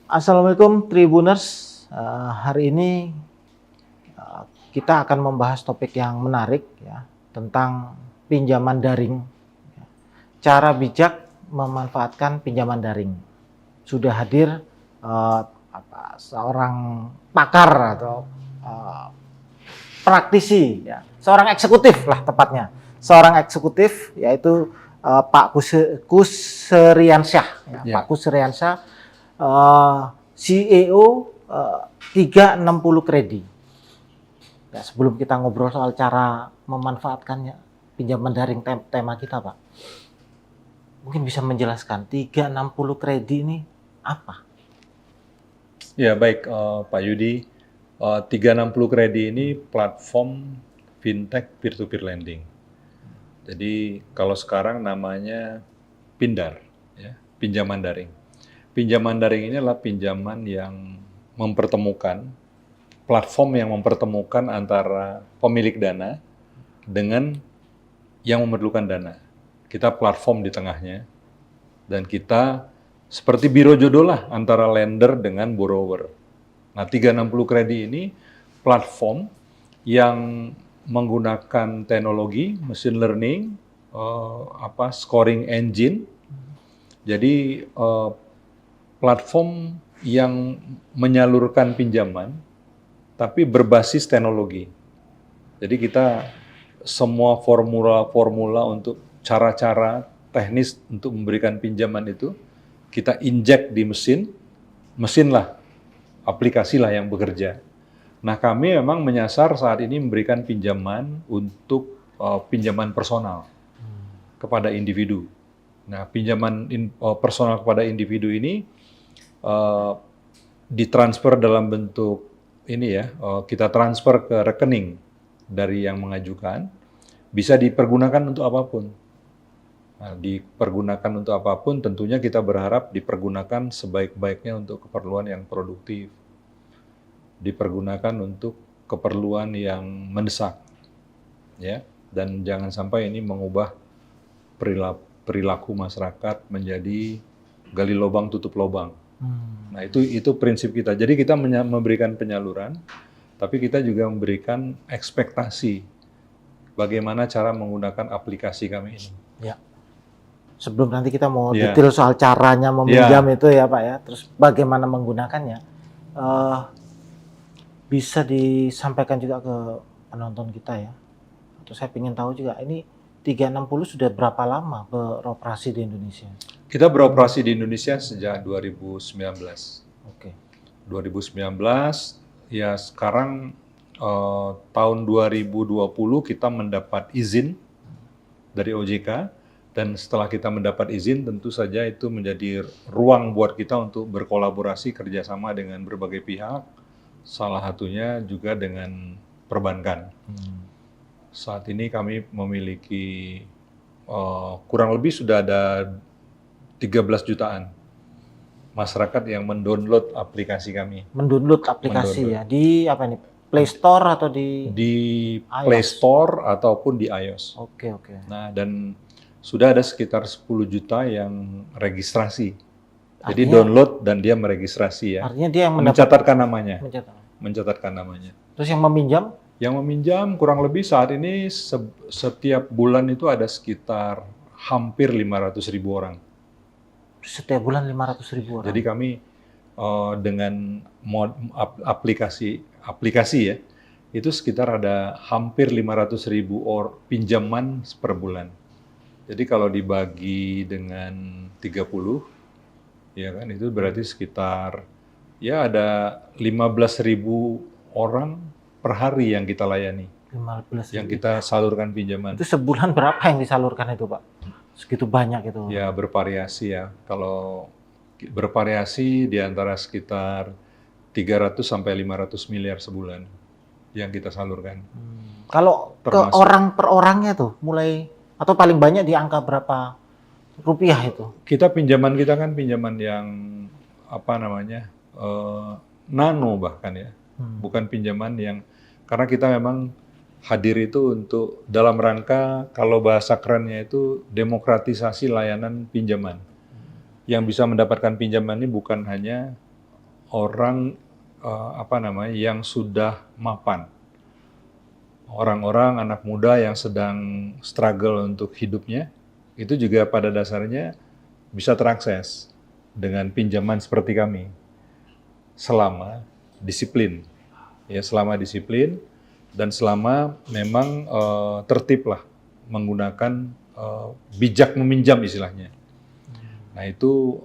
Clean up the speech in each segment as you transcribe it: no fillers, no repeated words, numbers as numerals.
Assalamualaikum Tribuners. Hari ini kita akan membahas topik yang menarik ya, tentang pinjaman daring. Cara bijak memanfaatkan pinjaman daring. Sudah hadir seorang pakar atau praktisi, ya, seorang eksekutif lah tepatnya. Seorang eksekutif yaitu Pak Kuseriansyah. Ya, Pak Kuseriansyah, CEO 360 Kredi. Ya, sebelum kita ngobrol soal cara memanfaatkannya pinjaman daring, tema kita, Pak, mungkin bisa menjelaskan 360 Kredi ini apa? Ya baik, Pak Yudi. 360 Kredi ini platform fintech peer-to-peer lending. Jadi kalau sekarang namanya Pindar, ya, pinjaman daring. Pinjaman daring ini adalah pinjaman yang mempertemukan, platform yang mempertemukan antara pemilik dana dengan yang memerlukan dana. Kita platform di tengahnya, dan kita seperti biro jodoh lah antara lender dengan borrower. Nah, 360 Kredi ini platform yang menggunakan teknologi machine learning, scoring engine. Jadi platform yang menyalurkan pinjaman tapi berbasis teknologi. Jadi kita semua formula untuk cara-cara teknis untuk memberikan pinjaman itu kita injek di mesin lah, aplikasi lah yang bekerja. Nah, kami memang menyasar saat ini memberikan pinjaman untuk pinjaman personal kepada individu. Nah, pinjaman personal kepada individu ini ditransfer dalam bentuk ini ya, kita transfer ke rekening dari yang mengajukan, bisa dipergunakan untuk apapun. Nah, dipergunakan untuk apapun, tentunya kita berharap dipergunakan sebaik-baiknya untuk keperluan yang produktif. Dipergunakan untuk keperluan yang mendesak, ya, dan jangan sampai ini mengubah perilaku masyarakat menjadi gali lubang tutup lubang. Nah, itu prinsip kita. Jadi kita memberikan penyaluran, tapi kita juga memberikan ekspektasi bagaimana cara menggunakan aplikasi kami ini. Ya. Sebelum nanti kita mau detail soal caranya meminjam itu ya Pak ya, terus bagaimana menggunakannya, bisa disampaikan juga ke penonton kita ya. Atau saya ingin tahu juga, ini 360 sudah berapa lama beroperasi di Indonesia? Kita beroperasi di Indonesia sejak 2019. Oke. 2019, ya sekarang tahun 2020 kita mendapat izin dari OJK, dan setelah kita mendapat izin tentu saja itu menjadi ruang buat kita untuk berkolaborasi kerjasama dengan berbagai pihak, salah satunya juga dengan perbankan. Saat ini kami memiliki kurang lebih sudah ada 13 jutaan masyarakat yang mendownload aplikasi kami. Mendownload aplikasi ya, di apa nih? Play Store atau di Play Store ataupun di iOS. Oke. Nah, dan sudah ada sekitar 10 juta yang registrasi. Jadi download dan dia meregistrasi ya. Artinya dia yang mencatatkan namanya. Mencatatkan namanya. Terus yang meminjam? Yang meminjam kurang lebih saat ini setiap bulan itu ada sekitar hampir 500.000 orang. Setiap bulan 500.000 orang. Jadi kami dengan aplikasi ya, itu sekitar ada hampir 500.000 pinjaman per bulan. Jadi kalau dibagi dengan 30, ya kan, itu berarti sekitar ya ada 15.000 orang per hari yang kita layani. 15.000. Yang kita salurkan pinjaman. Itu sebulan berapa yang disalurkan itu, Pak? Segitu banyak itu? Ya bervariasi ya. Kalau bervariasi di antara sekitar 300 sampai 500 miliar sebulan yang kita salurkan. Kalau ke orang per orangnya tuh mulai atau paling banyak di angka berapa rupiah itu? Kita pinjaman kita kan pinjaman yang nano bahkan ya. Bukan pinjaman yang, karena kita memang hadir itu untuk dalam rangka, kalau bahasa kerennya itu demokratisasi layanan pinjaman. Yang bisa mendapatkan pinjaman ini bukan hanya orang yang sudah mapan. Orang-orang anak muda yang sedang struggle untuk hidupnya, itu juga pada dasarnya bisa terakses dengan pinjaman seperti kami. Selama disiplin. Ya, selama disiplin dan selama memang tertib lah menggunakan bijak meminjam istilahnya. Nah itu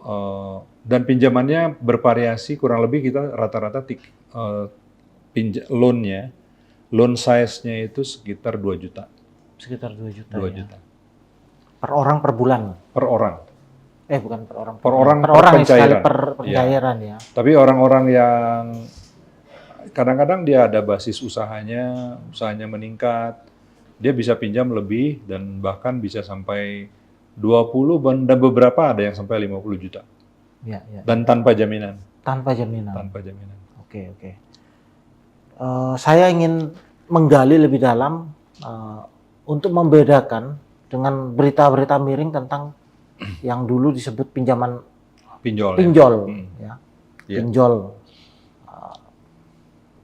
dan pinjamannya bervariasi, kurang lebih kita rata-rata loan size-nya itu sekitar 2 juta. Sekitar 2 juta. 2 ya. juta. Per orang per bulan. Per orang. Bukan per orang. Per orang per per orang pencairan. sekali per pencairan ya. Tapi orang-orang yang kadang-kadang dia ada basis usahanya meningkat, dia bisa pinjam lebih dan bahkan bisa sampai 20 dan beberapa ada yang sampai 50 juta. Ya. Dan tanpa jaminan. Tanpa jaminan. Tanpa jaminan. Oke. Saya ingin menggali lebih dalam untuk membedakan dengan berita-berita miring tentang yang dulu disebut pinjol. Ya. Pinjol.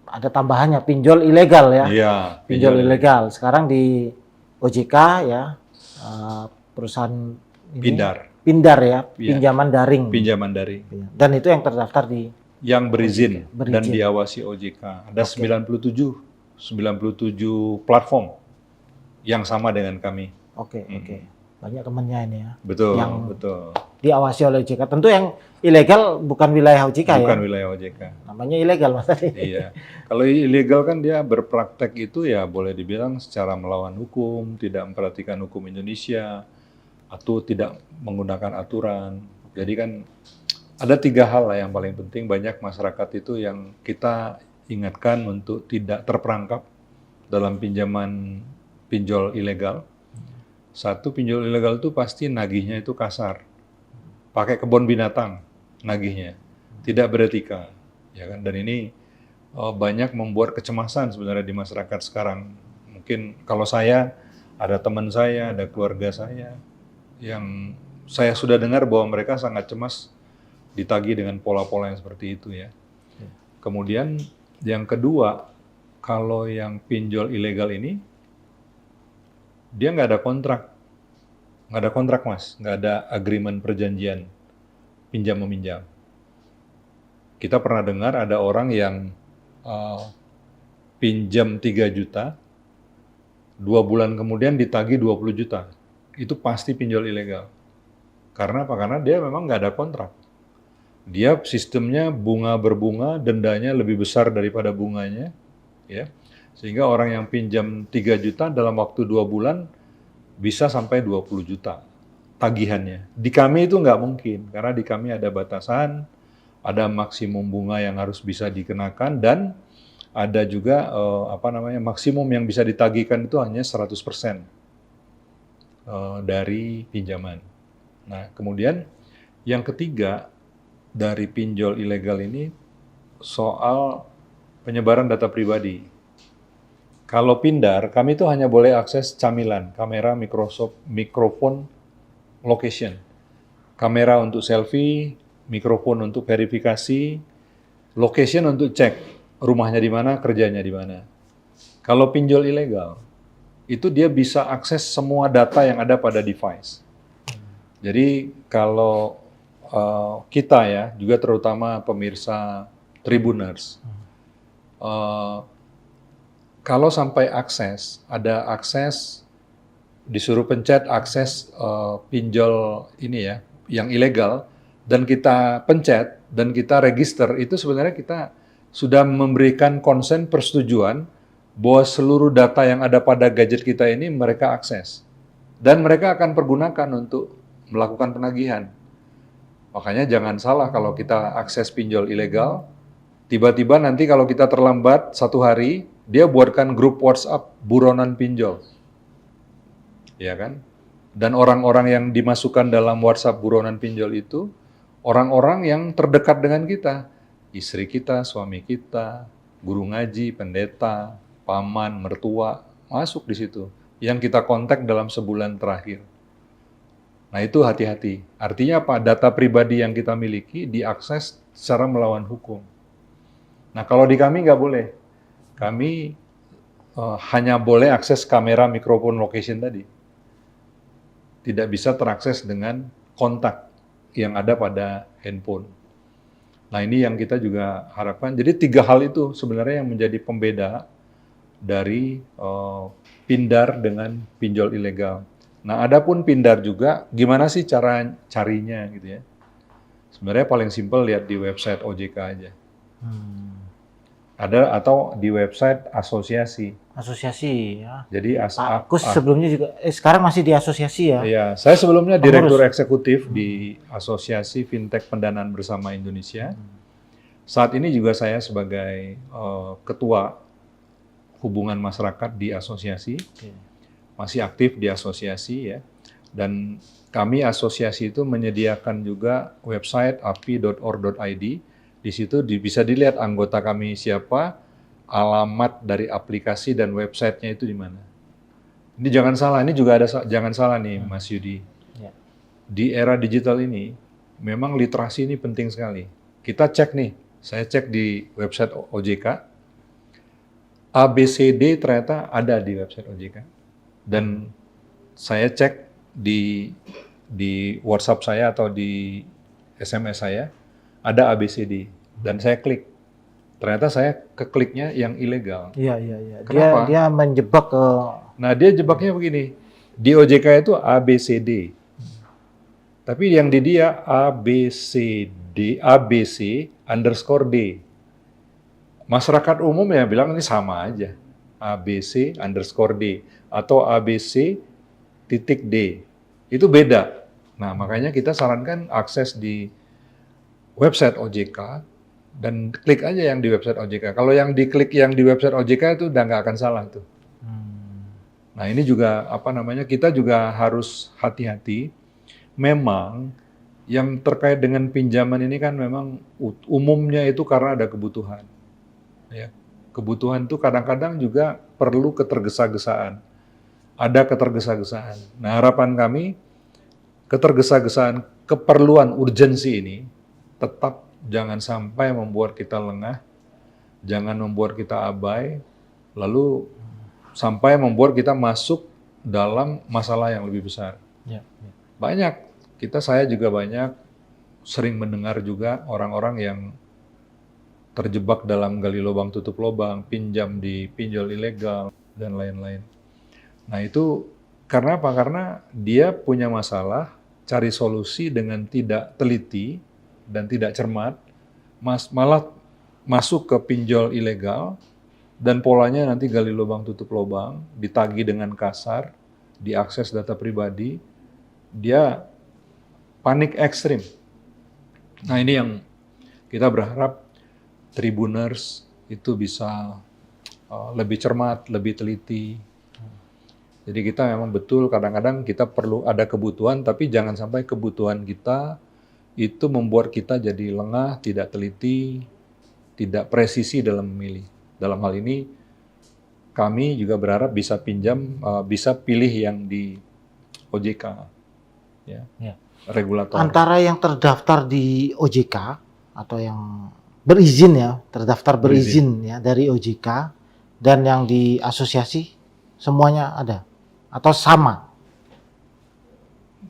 Ada tambahannya pinjol ilegal ya. Iya. Pinjol ilegal. Sekarang di OJK ya, perusahaan ini, Pindar ya, pinjaman daring. Pinjaman daring. Dan itu yang terdaftar di yang berizin dan diawasi OJK. Ada 97 platform yang sama dengan kami. Oke. Banyak temannya ini ya. Betul. Diawasi oleh OJK. Tentu yang ilegal bukan wilayah OJK ya. Bukan wilayah OJK. Namanya ilegal Mas tadi. Iya. Kalau ilegal kan dia berpraktek itu ya boleh dibilang secara melawan hukum, tidak memperhatikan hukum Indonesia, atau tidak menggunakan aturan. Jadi kan ada 3 hal lah yang paling penting, banyak masyarakat itu yang kita ingatkan untuk tidak terperangkap dalam pinjol ilegal. Satu, pinjol ilegal itu pasti nagihnya itu kasar. Pakai kebun binatang nagihnya. Tidak beretika. Ya kan? Dan ini banyak membuat kecemasan sebenarnya di masyarakat sekarang. Mungkin kalau saya, ada teman saya, ada keluarga saya, yang saya sudah dengar bahwa mereka sangat cemas ditagih dengan pola-pola yang seperti itu ya. Kemudian yang kedua, kalau yang pinjol ilegal ini, dia nggak ada kontrak Mas, nggak ada agreement perjanjian pinjam meminjam. Kita pernah dengar ada orang yang pinjam 3 juta, 2 bulan kemudian ditagih 20 juta. Itu pasti pinjol ilegal. Karena apa? Karena dia memang nggak ada kontrak. Dia sistemnya bunga berbunga, dendanya lebih besar daripada bunganya, ya. Sehingga orang yang pinjam 3 juta dalam waktu 2 bulan bisa sampai 20 juta tagihannya. Di kami itu nggak mungkin, karena di kami ada batasan, ada maksimum bunga yang harus bisa dikenakan, dan ada juga maksimum yang bisa ditagihkan itu hanya 100% dari pinjaman. Nah, kemudian yang ketiga dari pinjol ilegal ini soal penyebaran data pribadi. Kalau Pindar, kami itu hanya boleh akses camilan, kamera, mikrofon, location. Kamera untuk selfie, mikrofon untuk verifikasi, location untuk cek rumahnya di mana, kerjanya di mana. Kalau pinjol ilegal, itu dia bisa akses semua data yang ada pada device. Jadi kalau kita ya, juga terutama pemirsa Tribuners, kalau sampai ada akses, disuruh pencet akses pinjol ini ya, yang ilegal, dan kita pencet, dan kita register, itu sebenarnya kita sudah memberikan konsen persetujuan bahwa seluruh data yang ada pada gadget kita ini mereka akses. Dan mereka akan pergunakan untuk melakukan penagihan. Makanya jangan salah kalau kita akses pinjol ilegal, tiba-tiba nanti kalau kita terlambat 1 hari, dia buatkan grup WhatsApp buronan pinjol. Ya kan? Dan orang-orang yang dimasukkan dalam WhatsApp buronan pinjol itu, orang-orang yang terdekat dengan kita. Istri kita, suami kita, guru ngaji, pendeta, paman, mertua, masuk di situ. Yang kita kontak dalam sebulan terakhir. Nah itu hati-hati. Artinya apa? Data pribadi yang kita miliki diakses secara melawan hukum. Nah kalau di kami nggak boleh. Kami hanya boleh akses kamera microphone location tadi. Tidak bisa terakses dengan kontak yang ada pada handphone. Nah ini yang kita juga harapkan. Jadi 3 hal itu sebenarnya yang menjadi pembeda dari pindar dengan pinjol ilegal. Nah adapun pindar juga, gimana sih cara carinya gitu ya? Sebenarnya paling simpel lihat di website OJK aja. Ada atau di website asosiasi. Asosiasi ya. Jadi Pak Kus sebelumnya juga, sekarang masih di asosiasi ya? Iya, saya sebelumnya Direktur Pengurus. Eksekutif di Asosiasi Fintech Pendanaan Bersama Indonesia. Saat ini juga saya sebagai Ketua Hubungan Masyarakat di asosiasi, masih aktif di asosiasi ya. Dan kami asosiasi itu menyediakan juga website api.org.id. Di situ bisa dilihat anggota kami siapa, alamat dari aplikasi dan websitenya itu di mana. Ini jangan salah, ini juga ada jangan salah nih Mas Yudi. Ya. Di era digital ini, memang literasi ini penting sekali. Kita cek nih, saya cek di website OJK, ABCD ternyata ada di website OJK. Dan saya cek di WhatsApp saya atau di SMS saya, ada ABCD. Dan saya klik. Ternyata saya kekliknya yang ilegal. Iya. Kenapa? Dia menjebak ke... Nah, dia jebaknya begini. Di OJK itu ABCD. Tapi yang di dia ABCD, ABC_D. Masyarakat umum ya bilang ini sama aja. ABC_D atau ABC_D. Itu beda. Nah, makanya kita sarankan akses di website OJK dan klik aja yang di website OJK. Kalau yang diklik yang di website OJK itu udah nggak akan salah tuh. Nah ini juga kita juga harus hati-hati. Memang yang terkait dengan pinjaman ini kan memang umumnya itu karena ada kebutuhan. Ya, kebutuhan itu kadang-kadang juga perlu ketergesa-gesaan. Ada ketergesa-gesaan. Nah harapan kami ketergesa-gesaan keperluan urgensi ini tetap jangan sampai membuat kita lengah, jangan membuat kita abai, lalu sampai membuat kita masuk dalam masalah yang lebih besar. Ya. Banyak, saya juga banyak sering mendengar juga orang-orang yang terjebak dalam gali lubang tutup lubang, pinjam di pinjol ilegal, dan lain-lain. Nah itu karena apa? Karena dia punya masalah, cari solusi dengan tidak teliti dan tidak cermat, malah masuk ke pinjol ilegal, dan polanya nanti gali lubang tutup lubang, ditagih dengan kasar, diakses data pribadi, dia panik ekstrim. Nah ini yang kita berharap Tribuners itu bisa lebih cermat, lebih teliti. Jadi kita memang betul kadang-kadang kita perlu ada kebutuhan, tapi jangan sampai kebutuhan kita itu membuat kita jadi lengah, tidak teliti, tidak presisi dalam memilih. Dalam hal ini kami juga berharap bisa bisa pilih yang di OJK, ya. Regulator. Antara yang terdaftar di OJK atau yang berizin ya, terdaftar berizin ya dari OJK dan yang di asosiasi semuanya ada atau sama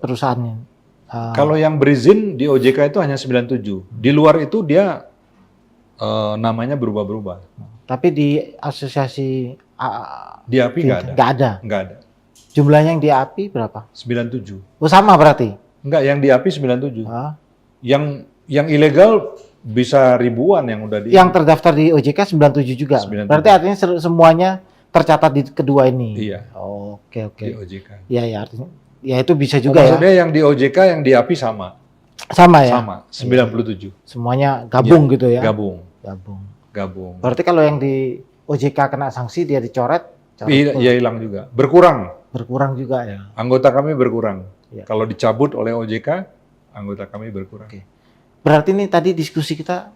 perusahaannya? Kalau yang berizin di OJK itu hanya 97. Di luar itu dia namanya berubah-berubah. Tapi di asosiasi Di API nggak ada. Nggak ada. Jumlahnya yang di API berapa? 97. Oh sama berarti? Enggak, yang di API 97. Yang ilegal bisa ribuan yang udah di... Yang terdaftar di OJK 97 juga? 97. Berarti artinya semuanya tercatat di kedua ini? Iya. Oke. Di OJK. Iya, artinya. Ya itu bisa juga ya? Maksudnya yang di OJK, yang di API sama? Sama ya? Sama, 97. Semuanya gabung ya, gitu ya? Gabung. Berarti kalau yang di OJK kena sanksi, dia dicoret? Iya, hilang juga. Berkurang juga ya? Anggota kami berkurang. Ya. Kalau dicabut oleh OJK, anggota kami berkurang. Oke. Berarti ini tadi diskusi kita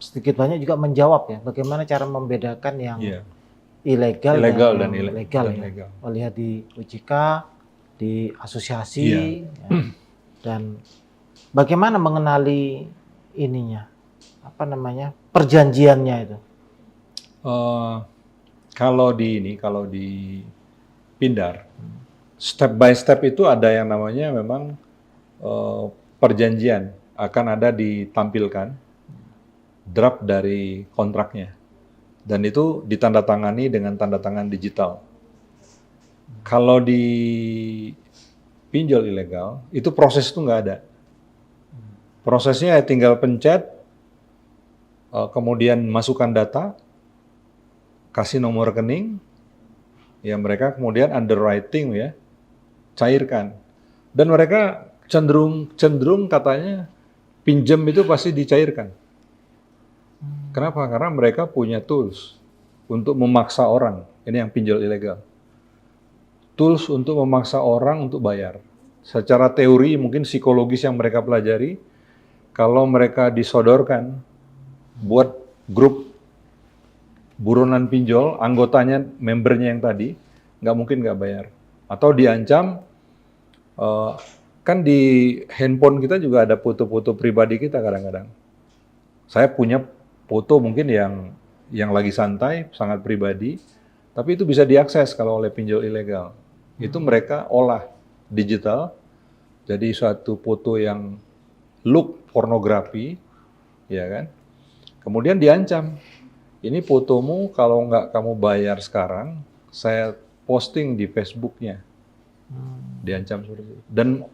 sedikit banyak juga menjawab ya, bagaimana cara membedakan yang ilegal dan legal. Lihat di OJK, di asosiasi, Iya. ya. Dan bagaimana mengenali ininya, apa namanya, perjanjiannya itu? Eh, kalau di Pindar, step by step itu ada yang namanya memang perjanjian akan ada ditampilkan draft dari kontraknya dan itu ditandatangani dengan tanda tangan digital. Kalau di pinjol ilegal itu proses itu nggak ada. Prosesnya tinggal pencet, kemudian masukkan data, kasih nomor rekening, ya mereka kemudian underwriting ya, cairkan. Dan mereka cenderung katanya pinjam itu pasti dicairkan. Kenapa? Karena mereka punya tools untuk memaksa orang. Ini yang pinjol ilegal. Tools untuk memaksa orang untuk bayar. Secara teori mungkin psikologis yang mereka pelajari, kalau mereka disodorkan buat grup buronan pinjol, anggotanya, membernya yang tadi, nggak mungkin nggak bayar. Atau diancam, kan di handphone kita juga ada foto-foto pribadi kita kadang-kadang. Saya punya foto mungkin yang lagi santai, sangat pribadi, tapi itu bisa diakses kalau oleh pinjol ilegal. Itu mereka olah digital, jadi suatu foto yang look pornografi, ya kan? Kemudian diancam, ini fotomu kalau nggak kamu bayar sekarang, saya posting di Facebooknya. Diancam seperti itu. Dan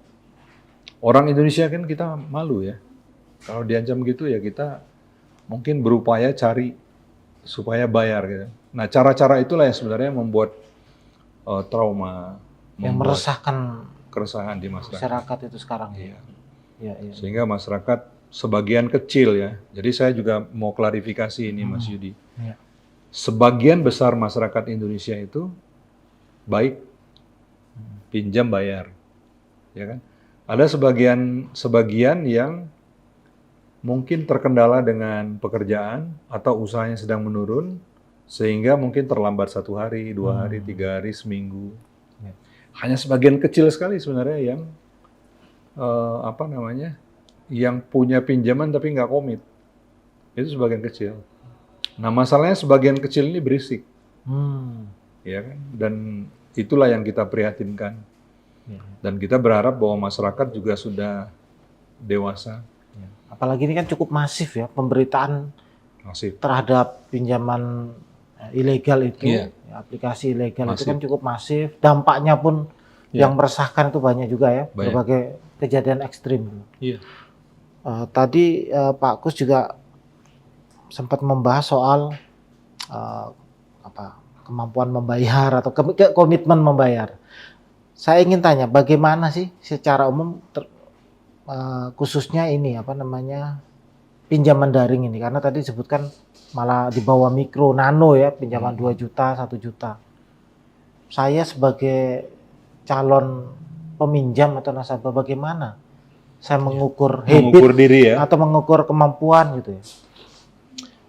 orang Indonesia kan kita malu ya. Kalau diancam gitu ya kita mungkin berupaya cari supaya bayar gitu. Nah cara-cara itulah yang sebenarnya membuat trauma, Yang membuat meresahkan keresahan di masyarakat. masyarakat itu sekarang. Iya. Ya, ya. Sehingga masyarakat sebagian kecil ya. Jadi saya juga mau klarifikasi ini Mas Yudi. Ya. Sebagian besar masyarakat Indonesia itu baik, pinjam bayar, ya kan? Ada sebagian yang mungkin terkendala dengan pekerjaan atau usahanya sedang menurun, sehingga mungkin terlambat 1 hari, 2 hari, 3 hari, seminggu. Ya. Hanya sebagian kecil sekali sebenarnya yang yang punya pinjaman tapi nggak komit. Itu sebagian kecil. Nah masalahnya sebagian kecil ini berisik, ya kan? Dan itulah yang kita prihatinkan. Ya. Dan kita berharap bahwa masyarakat juga sudah dewasa. Ya. Apalagi ini kan cukup masif ya pemberitaan Masif. terhadap pinjaman ilegal itu, Iya. ya, aplikasi ilegal itu Masif. kan cukup masif. Dampaknya pun Iya. yang meresahkan itu banyak juga ya, Banyak. berbagai kejadian ekstrim. Iya. Tadi Pak Kus juga sempat membahas soal kemampuan membayar atau komitmen membayar. Saya ingin tanya, bagaimana sih secara umum khususnya ini pinjaman daring ini, karena tadi disebutkan malah di bawah mikro, nano ya, pinjaman 2 juta, 1 juta. Saya sebagai calon peminjam atau nasabah, bagaimana saya mengukur Mengukur diri ya. atau mengukur kemampuan gitu ya?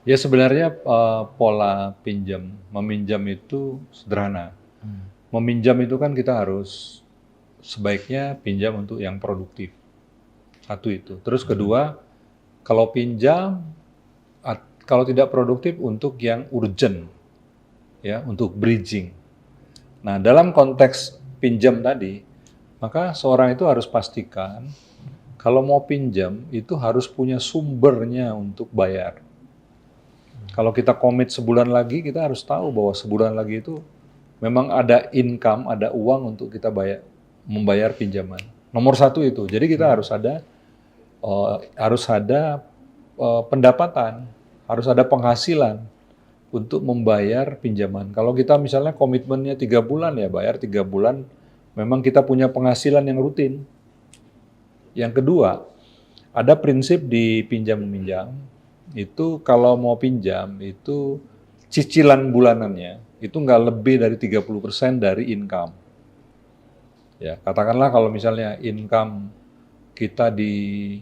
Ya sebenarnya pola meminjam itu sederhana. Meminjam itu kan kita harus sebaiknya pinjam untuk yang produktif. Satu itu. Terus kedua, kalau pinjam, kalau tidak produktif untuk yang urgent, ya untuk bridging. Nah dalam konteks pinjam tadi, maka seorang itu harus pastikan kalau mau pinjam itu harus punya sumbernya untuk bayar. Kalau kita komit sebulan lagi, kita harus tahu bahwa sebulan lagi itu memang ada income, ada uang untuk kita membayar pinjaman. Nomor 1 itu. Jadi kita harus ada pendapatan, harus ada penghasilan untuk membayar pinjaman. Kalau kita misalnya komitmennya 3 bulan ya bayar 3 bulan, memang kita punya penghasilan yang rutin. Yang kedua, ada prinsip di pinjam-meminjam, itu kalau mau pinjam itu cicilan bulanannya itu nggak lebih dari 30% dari income. Ya, katakanlah kalau misalnya income kita di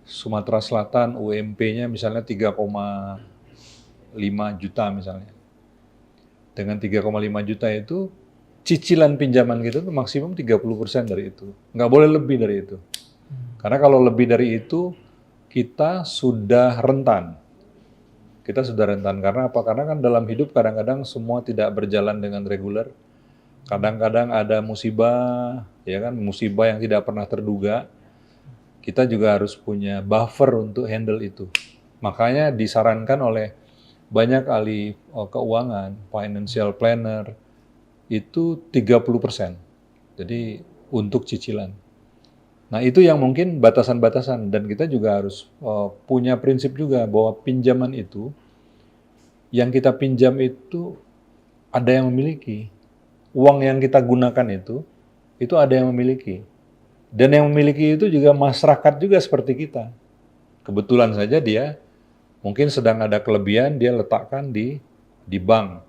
Sumatera Selatan UMP-nya misalnya 3,5 juta misalnya. Dengan 3,5 juta itu cicilan pinjaman kita tuh maksimum 30% dari itu. Nggak boleh lebih dari itu. Karena kalau lebih dari itu, kita sudah rentan. Kita sudah rentan. Karena apa? Karena kan dalam hidup kadang-kadang semua tidak berjalan dengan reguler. Kadang-kadang ada musibah, ya kan, musibah yang tidak pernah terduga. Kita juga harus punya buffer untuk handle itu. Makanya disarankan oleh banyak ahli keuangan, financial planner, itu 30%. Jadi untuk cicilan. Nah itu yang mungkin batasan-batasan. Dan kita juga harus punya prinsip juga bahwa pinjaman itu, yang kita pinjam itu ada yang memiliki. Uang yang kita gunakan itu ada yang memiliki. Dan yang memiliki itu juga masyarakat juga seperti kita. Kebetulan saja dia mungkin sedang ada kelebihan, dia letakkan di bank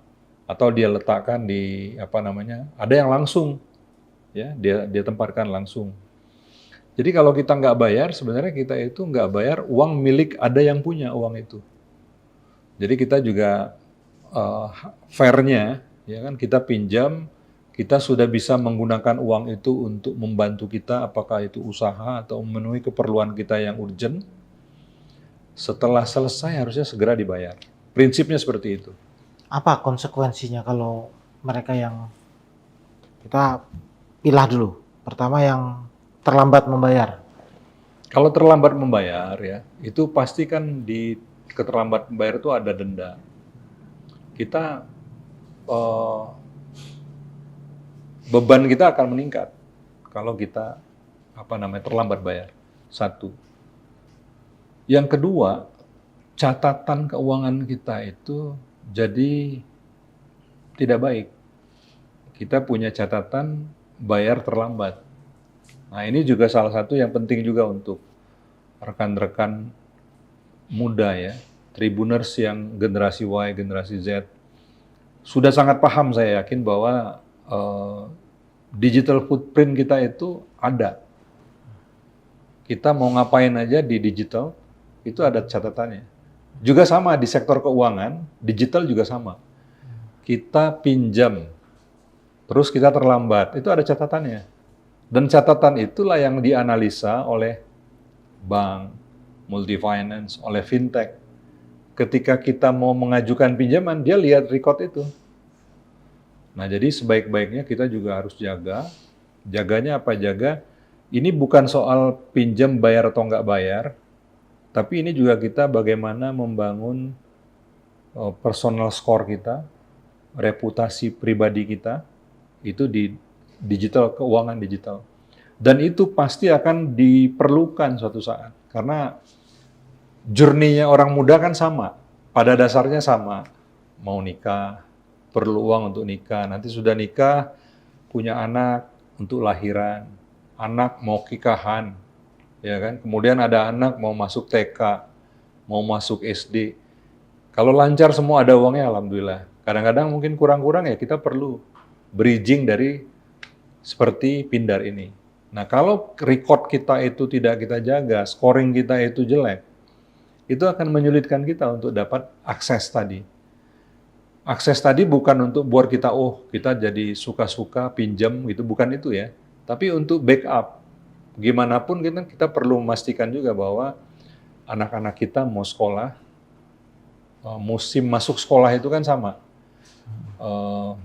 atau dia letakkan di ada yang langsung, ya dia tempatkan langsung. Jadi kalau kita nggak bayar, sebenarnya kita itu nggak bayar uang milik ada yang punya uang itu. Jadi kita juga fairnya, ya kan, kita pinjam, kita sudah bisa menggunakan uang itu untuk membantu kita, apakah itu usaha atau memenuhi keperluan kita yang urgent. Setelah selesai harusnya segera dibayar. Prinsipnya seperti itu. Apa konsekuensinya kalau mereka yang kita pilah dulu? Pertama yang terlambat membayar. Kalau terlambat membayar, ya, itu pasti kan di keterlambat membayar itu ada denda. Kita beban kita akan meningkat kalau kita terlambat bayar. Satu. Yang kedua, catatan keuangan kita itu jadi tidak baik. Kita punya catatan bayar terlambat. Nah, ini juga salah satu yang penting juga untuk rekan-rekan muda, ya, Tribuners yang generasi Y, generasi Z. Sudah sangat paham, saya yakin, bahwa digital footprint kita itu ada. Kita mau ngapain aja di digital, itu ada catatannya. Juga sama di sektor keuangan, digital juga sama. Kita pinjam, terus kita terlambat, itu ada catatannya. Dan catatan itulah yang dianalisa oleh bank, multi-finance, oleh fintech. Ketika kita mau mengajukan pinjaman, dia lihat record itu. Nah, jadi sebaik-baiknya kita juga harus jaga. Jaganya apa? Jaga, ini bukan soal pinjam bayar atau nggak bayar, tapi ini juga kita bagaimana membangun personal score kita, reputasi pribadi kita, itu di digital, keuangan digital. Dan itu pasti akan diperlukan suatu saat. Karena journey-nya orang muda kan sama. Pada dasarnya sama. Mau nikah, perlu uang untuk nikah. Nanti sudah nikah, punya anak untuk lahiran. Anak mau kikahan, ya kan? Kemudian ada anak mau masuk TK, mau masuk SD. Kalau lancar semua ada uangnya, alhamdulillah. Kadang-kadang mungkin kurang-kurang, ya kita perlu bridging dari seperti Pindar ini. Nah, kalau record kita itu tidak kita jaga, scoring kita itu jelek, itu akan menyulitkan kita untuk dapat akses tadi. Akses tadi bukan untuk buat kita, kita jadi suka-suka pinjam gitu, bukan itu, ya. Tapi untuk backup. Gimana pun kita perlu memastikan juga bahwa anak-anak kita mau sekolah, musim masuk sekolah itu kan sama.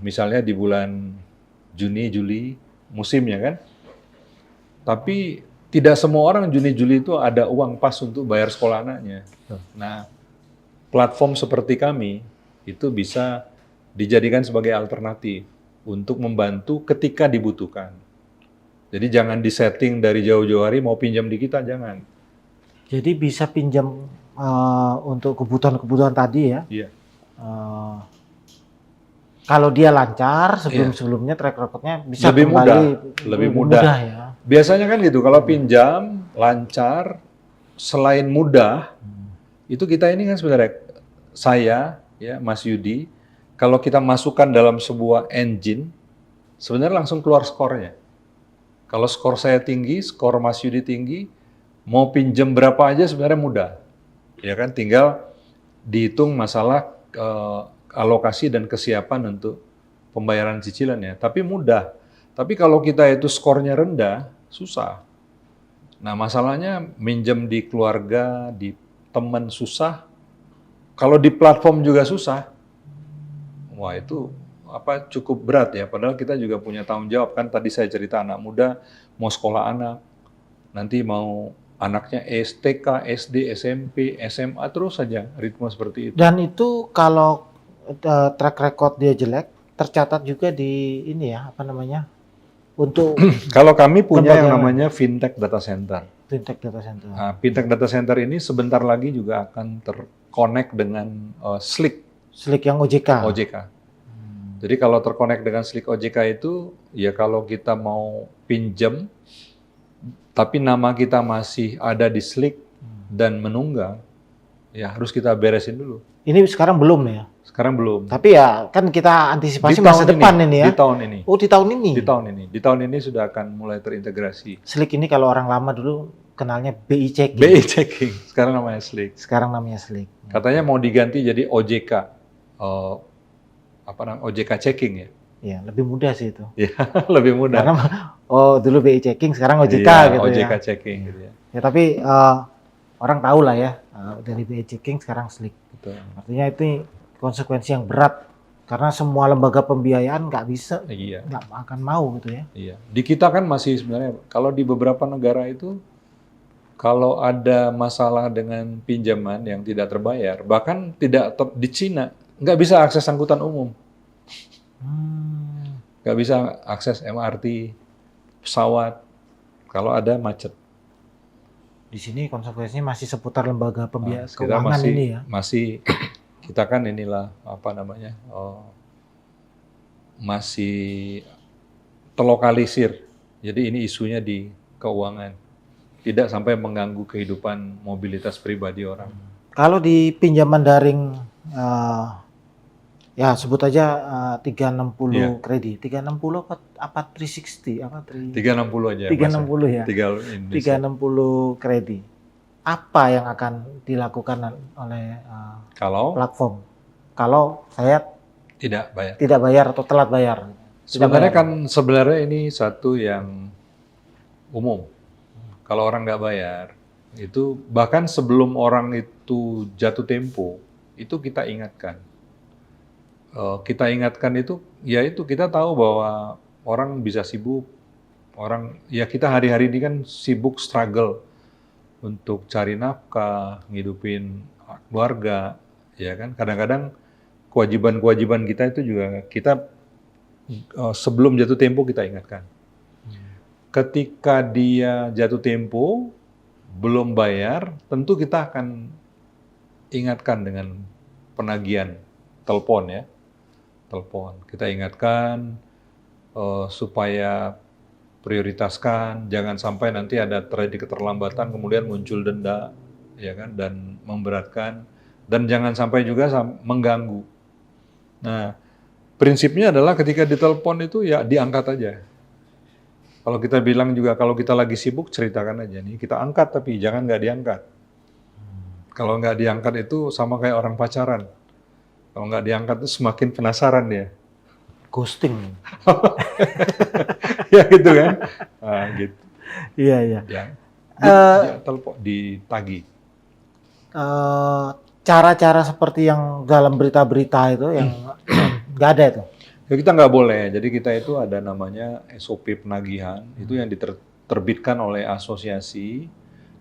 Misalnya di bulan Juni, Juli, musimnya kan. Tapi tidak semua orang Juni, Juli itu ada uang pas untuk bayar sekolah anaknya. Nah, platform seperti kami itu bisa dijadikan sebagai alternatif untuk membantu ketika dibutuhkan. Jadi jangan disetting dari jauh-jauh hari mau pinjam di kita, jangan. Jadi bisa pinjam untuk kebutuhan-kebutuhan tadi, ya. Iya. Kalau dia lancar, sebelum-sebelumnya track record-nya bisa lebih kembali lebih mudah. Ya. Biasanya kan gitu, kalau pinjam lancar, selain mudah, itu kita ini kan sebenarnya, saya, ya, Mas Yudi, kalau kita masukkan dalam sebuah engine, sebenarnya langsung keluar skornya. Kalau skor saya tinggi, skor Mas Yudi tinggi, mau pinjam berapa aja sebenarnya mudah. Ya kan, tinggal dihitung masalah alokasi dan kesiapan untuk pembayaran cicilannya, tapi mudah. Tapi kalau kita itu skornya rendah, susah. Nah, masalahnya minjem di keluarga, di teman susah. Kalau di platform juga susah. Wah, itu cukup berat ya. Padahal kita juga punya tanggung jawab kan. Tadi saya cerita anak muda mau sekolah anak, nanti mau anaknya STK, SD, SMP, SMA terus saja ritme seperti itu. Dan itu kalau track record dia jelek, tercatat juga di ini ya, apa namanya? Untuk Kalau kami punya yang lembaga namanya fintech data center. fintech data center. Nah, fintech data center ini sebentar lagi juga akan terkonek dengan Slick Slick yang OJK. OJK. Jadi kalau terkonek dengan Slick OJK itu, ya kalau kita mau pinjam, tapi nama kita masih ada di Slick dan menunggang, ya harus kita beresin dulu. Ini sekarang belum ya? Sekarang belum. Tapi ya kan kita antisipasi Di masa tahun depan ini ya. Di tahun ini. Oh, di tahun ini. Di tahun ini sudah akan mulai terintegrasi. Slick ini kalau orang lama dulu kenalnya BI checking. BI checking, sekarang namanya Slick. Sekarang namanya Slick. Katanya mau diganti jadi OJK. OJK checking ya. Ya, lebih mudah sih itu. Ya, lebih mudah. Karena dulu BI checking, sekarang OJK Iya, gitu OJK ya. checking gitu ya. Ya tapi orang tahu lah ya, dari BI checking sekarang Slick. Betul. Artinya itu konsekuensi yang berat karena semua lembaga pembiayaan nggak bisa, Iya. nggak akan mau gitu ya. Iya. Di kita kan masih sebenarnya kalau di beberapa negara itu kalau ada masalah dengan pinjaman yang tidak terbayar, bahkan di Cina nggak bisa akses angkutan umum, nggak bisa akses MRT, pesawat, kalau ada macet. Di sini konsekuensinya masih seputar lembaga pembiayaan Kita keuangan ini ya. masih kita kan inilah masih terlokalisir. Jadi ini isunya di keuangan, tidak sampai mengganggu kehidupan mobilitas pribadi orang. Kalau di pinjaman daring, ya sebut aja 360 Iya. kredit, 360 apa 360 apa 360 aja. 360 ya. 360 360. kredit. Apa yang akan dilakukan oleh Kalau platform kalau saya tidak bayar. tidak bayar atau telat bayar? Sebenarnya bayar. kan ini satu yang umum. Kalau orang nggak bayar, itu bahkan sebelum orang itu jatuh tempo, itu kita ingatkan. Kita ingatkan itu, ya itu kita tahu bahwa orang bisa sibuk, kita hari-hari ini kan sibuk struggle untuk cari nafkah, ngidupin keluarga, ya kan. Kadang-kadang kewajiban-kewajiban kita itu juga kita sebelum jatuh tempo kita ingatkan. Ketika dia jatuh tempo, belum bayar, tentu kita akan ingatkan dengan penagihan telepon ya. Telepon. Kita ingatkan supaya prioritaskan, jangan sampai nanti ada terjadi keterlambatan, kemudian muncul denda, ya kan, dan memberatkan, dan jangan sampai juga mengganggu. Nah, prinsipnya adalah ketika ditelepon itu ya diangkat aja. Kalau kita bilang juga kalau kita lagi sibuk ceritakan aja nih, kita angkat tapi jangan nggak diangkat. Kalau nggak diangkat itu sama kayak orang pacaran. Kalau nggak diangkat itu semakin penasaran dia. Ghosting. Ya gitu kan. Nah, gitu. Iya, iya. Ya. Dia telepon, ditagih. Cara-cara seperti yang dalam berita-berita itu yang nggak ada itu. Ya kita nggak boleh. Jadi kita itu ada namanya SOP penagihan. Itu yang diterbitkan oleh asosiasi.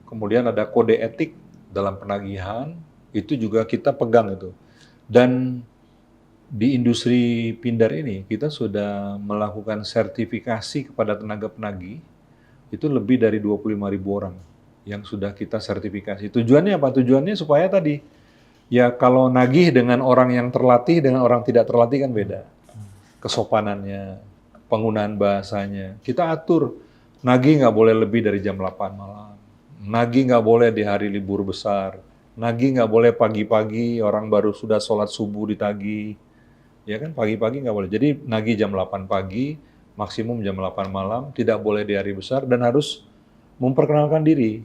Kemudian ada kode etik dalam penagihan. Itu juga kita pegang itu. Dan di industri pindar ini kita sudah melakukan sertifikasi kepada tenaga penagih itu lebih dari 25.000 orang yang sudah kita sertifikasi. Tujuannya apa? Tujuannya supaya tadi ya kalau nagih dengan orang yang terlatih dengan orang tidak terlatih kan beda. Kesopanannya, penggunaan bahasanya. Kita atur nagih nggak boleh lebih dari jam 8 malam. Nagih nggak boleh di hari libur besar. Nagih nggak boleh pagi-pagi orang baru sudah sholat subuh ditagih. Ya kan pagi-pagi nggak boleh. Jadi nagih jam 8 pagi, maksimum jam 8 malam, tidak boleh di hari besar dan harus memperkenalkan diri.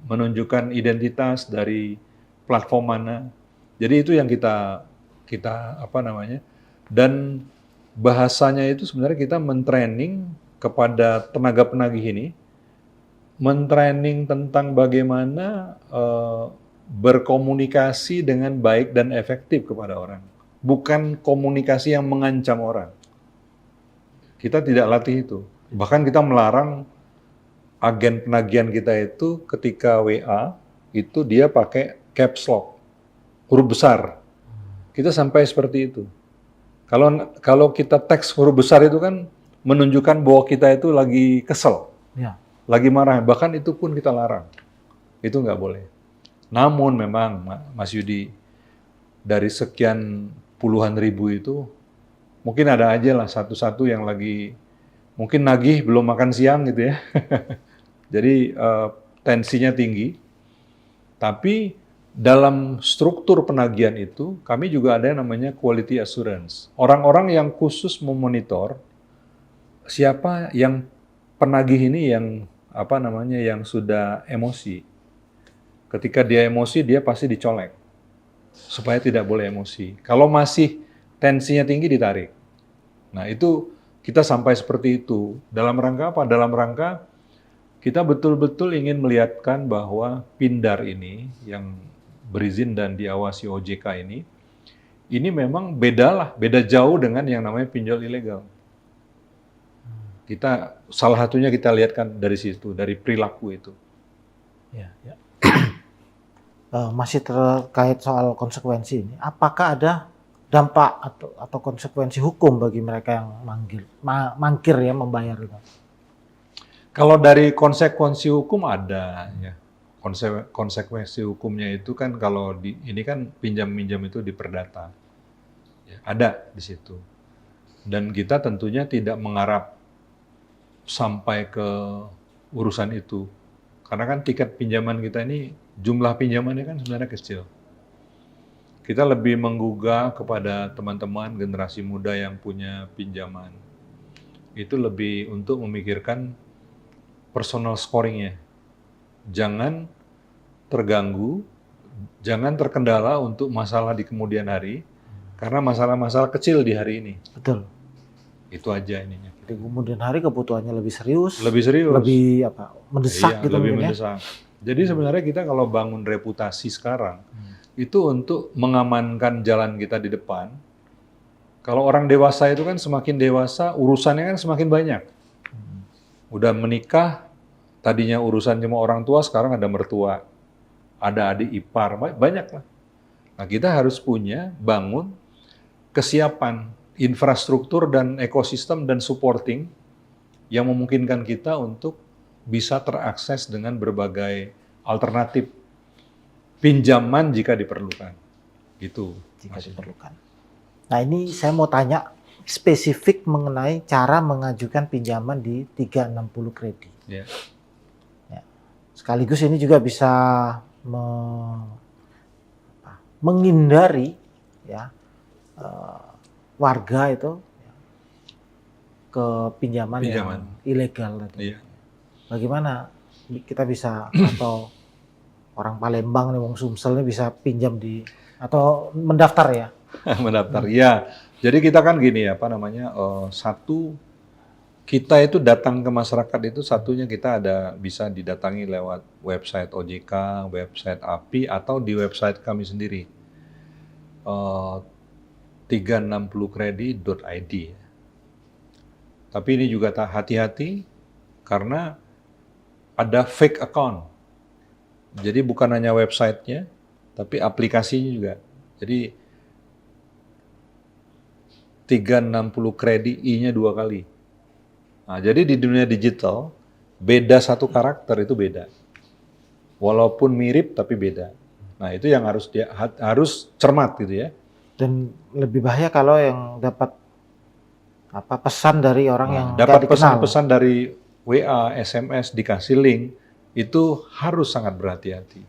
Menunjukkan identitas dari platform mana. Jadi itu yang kita dan bahasanya itu sebenarnya kita mentraining kepada tenaga penagih ini, mentraining tentang bagaimana berkomunikasi dengan baik dan efektif kepada orang. Bukan komunikasi yang mengancam orang. Kita tidak latih itu. Bahkan kita melarang agen penagihan kita itu ketika WA, itu dia pakai caps lock, huruf besar. Kita sampai seperti itu. Kalau kita teks huruf besar itu kan menunjukkan bahwa kita itu lagi kesel, Ya. lagi marah. Bahkan itu pun kita larang. Itu nggak boleh. Namun memang Mas Yudi, dari sekian puluhan ribu itu, mungkin ada aja lah satu-satu yang lagi mungkin nagih belum makan siang gitu ya. Jadi tensinya tinggi. Tapi dalam struktur penagihan itu, kami juga ada yang namanya quality assurance. Orang-orang yang khusus memonitor siapa yang penagih ini yang yang sudah emosi. Ketika dia emosi, dia pasti dicolek supaya tidak boleh emosi. Kalau masih tensinya tinggi, ditarik. Nah, itu kita sampai seperti itu. Dalam rangka apa? Dalam rangka kita betul-betul ingin melihatkan bahwa Pindar ini yang berizin dan diawasi OJK ini memang beda jauh dengan yang namanya pinjol ilegal. Salah satunya kita lihatkan dari situ, dari perilaku itu. Ya, ya. Masih terkait soal konsekuensi ini, apakah ada dampak atau konsekuensi hukum bagi mereka yang mangkir ya membayar itu? Kalau dari konsekuensi hukum ada ya. Konsekuensi hukumnya itu kan kalau ini kan pinjam-minjam itu diperdata. Ya, ada di situ. Dan kita tentunya tidak mengharap sampai ke urusan itu. Karena kan tiket pinjaman kita ini, jumlah pinjamannya kan sebenarnya kecil. Kita lebih menggugah kepada teman-teman generasi muda yang punya pinjaman. Itu lebih untuk memikirkan personal scoring-nya. Jangan terganggu, jangan terkendala untuk masalah di kemudian hari, karena masalah-masalah kecil di hari ini. Betul. Itu aja ininya. Di kemudian hari kebutuhannya lebih serius. Lebih serius. Lebih mendesak Iya, gitu lebih mungkin mendesak. Jadi sebenarnya kita kalau bangun reputasi sekarang, itu untuk mengamankan jalan kita di depan. Kalau orang dewasa itu kan semakin dewasa, urusannya kan semakin banyak. Udah menikah, tadinya urusan cuma orang tua, sekarang ada mertua, ada adik ipar, banyak lah. Nah, kita harus bangun kesiapan, infrastruktur dan ekosistem dan supporting yang memungkinkan kita untuk bisa terakses dengan berbagai alternatif pinjaman jika diperlukan. Gitu. jika diperlukan. Nah, ini saya mau tanya spesifik mengenai cara mengajukan pinjaman di 360 kredit. Ya. Ya. Sekaligus ini juga bisa menghindari ya warga itu ke pinjaman yang ilegal tadi. Iya. Bagaimana kita bisa atau orang Palembang nih, wong Sumsel nih bisa pinjam atau mendaftar ya? Mendaftar, ya. Jadi kita kan gini ya, kita itu datang ke masyarakat itu satunya kita bisa didatangi lewat website OJK, website API, atau di website kami sendiri. 360kredi.id. Tapi ini juga hati-hati karena ada fake account. Jadi bukan hanya websitenya, tapi aplikasinya juga. Jadi 360 kredi I-nya 2 kali. Nah, jadi di dunia digital, beda satu karakter itu beda. Walaupun mirip tapi beda. Nah, itu yang harus cermat gitu ya. Dan lebih bahaya kalau yang dapat pesan dari orang yang dapat nggak dikenal. pesan-pesan dari WA, SMS, dikasih link, itu harus sangat berhati-hati.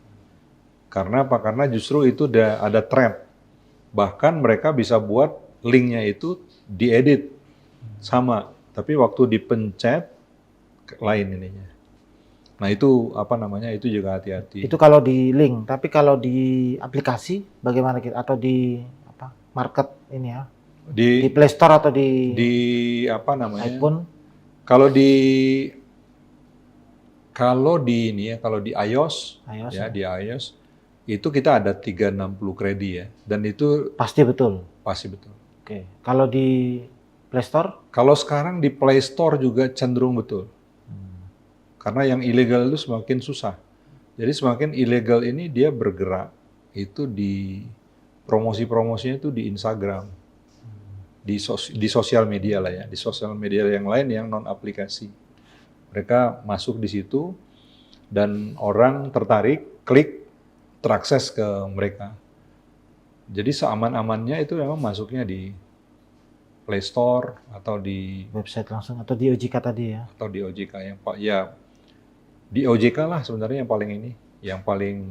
Karena apa? Karena justru itu ada trap. Bahkan mereka bisa buat linknya itu diedit sama, tapi waktu dipencet lain ininya. Nah, itu itu juga hati-hati. Itu kalau di link, tapi kalau di aplikasi bagaimana kita atau di market ini ya? Di Di Play Store atau di di apa namanya? iPhone? Kalau di ini ya, kalau di iOS, iOS ya ya. di iOS itu kita ada 360 kredi ya, dan itu Pasti betul. pasti betul. Oke. Kalau di Play Store? Kalau sekarang di Play Store juga cenderung betul, karena yang ilegal itu semakin susah. Jadi semakin ilegal ini dia bergerak itu di promosi-promosinya itu di Instagram, di sosial media lah ya, di sosial media yang lain yang non aplikasi. Mereka masuk di situ dan orang tertarik, klik, terakses ke mereka. Jadi seaman-amannya itu memang masuknya di Play Store atau di Website langsung atau di OJK tadi ya? OJK yang Pak ya di OJK lah sebenarnya yang paling ini, yang paling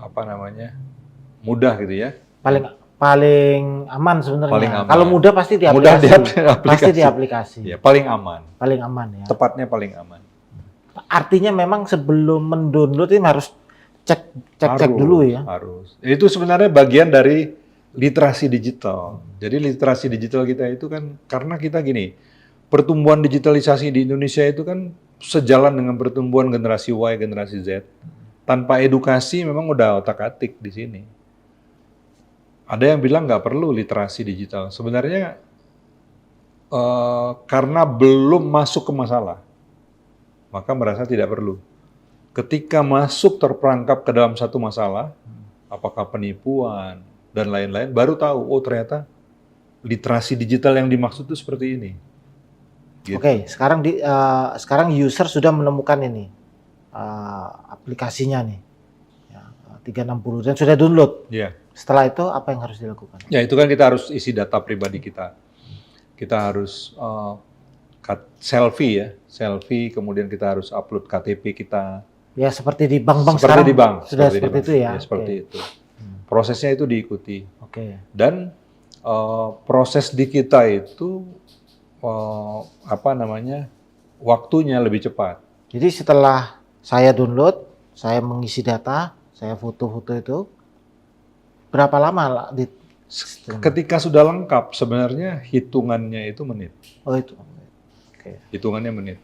apa namanya mudah gitu ya. Paling aman sebenarnya. Paling aman. Kalau mudah pasti di Mudah aplikasi. di aplikasi. Pasti di aplikasi. Ya paling aman, Paling aman ya. tepatnya paling aman. Artinya memang sebelum mendownload ini harus cek dulu ya. Harus. Itu sebenarnya bagian dari literasi digital. Jadi literasi digital kita itu kan karena kita gini, pertumbuhan digitalisasi di Indonesia itu kan sejalan dengan pertumbuhan generasi Y, generasi Z. Tanpa edukasi memang udah otak-atik di sini. Ada yang bilang nggak perlu literasi digital. Sebenarnya karena belum masuk ke masalah, maka merasa tidak perlu. Ketika masuk terperangkap ke dalam satu masalah, apakah penipuan dan lain-lain, baru tahu, oh ternyata literasi digital yang dimaksud itu seperti ini. Gitu. Oke, sekarang user sudah menemukan ini aplikasinya nih, ya, 360 dan sudah download. Ya. Setelah itu apa yang harus dilakukan? Ya itu kan kita harus isi data pribadi kita. Kita harus selfie ya, selfie. Kemudian kita harus upload KTP kita. Ya seperti di bank-bank Seperti sekarang di bank. sudah seperti itu ya. Ya seperti itu. Prosesnya itu diikuti. Oke. Dan proses di kita itu apa namanya waktunya lebih cepat. Jadi setelah saya download, saya mengisi data, saya foto-foto itu, berapa lama lah Ketika sudah lengkap, sebenarnya hitungannya itu menit. Oh itu. Oke. Hitungannya menit.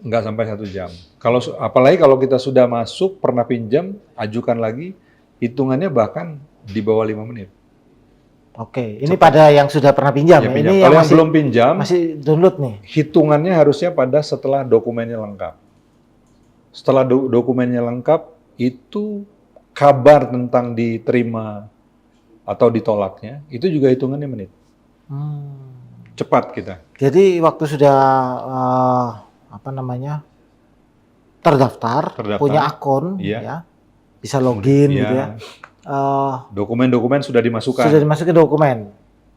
Nggak sampai 1 jam. Apalagi kalau kita sudah masuk, pernah pinjam, ajukan lagi, hitungannya bahkan di bawah 5 menit. Oke, ini pada yang sudah pernah pinjam ya. Pinjam. Ini Kalau yang masih, belum pinjam, masih download nih. hitungannya harusnya pada setelah dokumennya lengkap. Setelah dokumennya lengkap, itu kabar tentang diterima atau ditolaknya, itu juga hitungannya menit. Cepat kita. Jadi waktu sudah terdaftar, punya akun, iya. ya, bisa login Iya. gitu ya. Dokumen-dokumen sudah dimasukkan. Sudah dimasukin dokumen,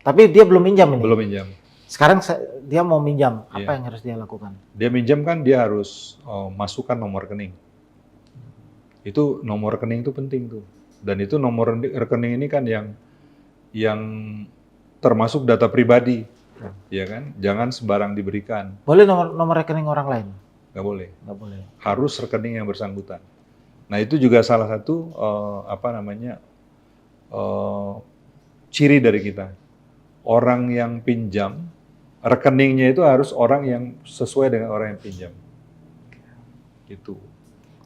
tapi dia belum minjam ini. Belum minjam. Sekarang dia mau minjam, apa Iya. yang harus dia lakukan? Dia minjam kan dia harus masukkan nomor rekening. Itu nomor rekening itu penting tuh. Dan itu nomor rekening ini kan yang termasuk data pribadi, ya kan? Jangan sembarang diberikan. Boleh nomor rekening orang lain? Nggak boleh. Nggak boleh. Harus rekening yang bersangkutan. Nah itu juga salah satu ciri dari kita. Orang yang pinjam, rekeningnya itu harus orang yang sesuai dengan orang yang pinjam. Gitu.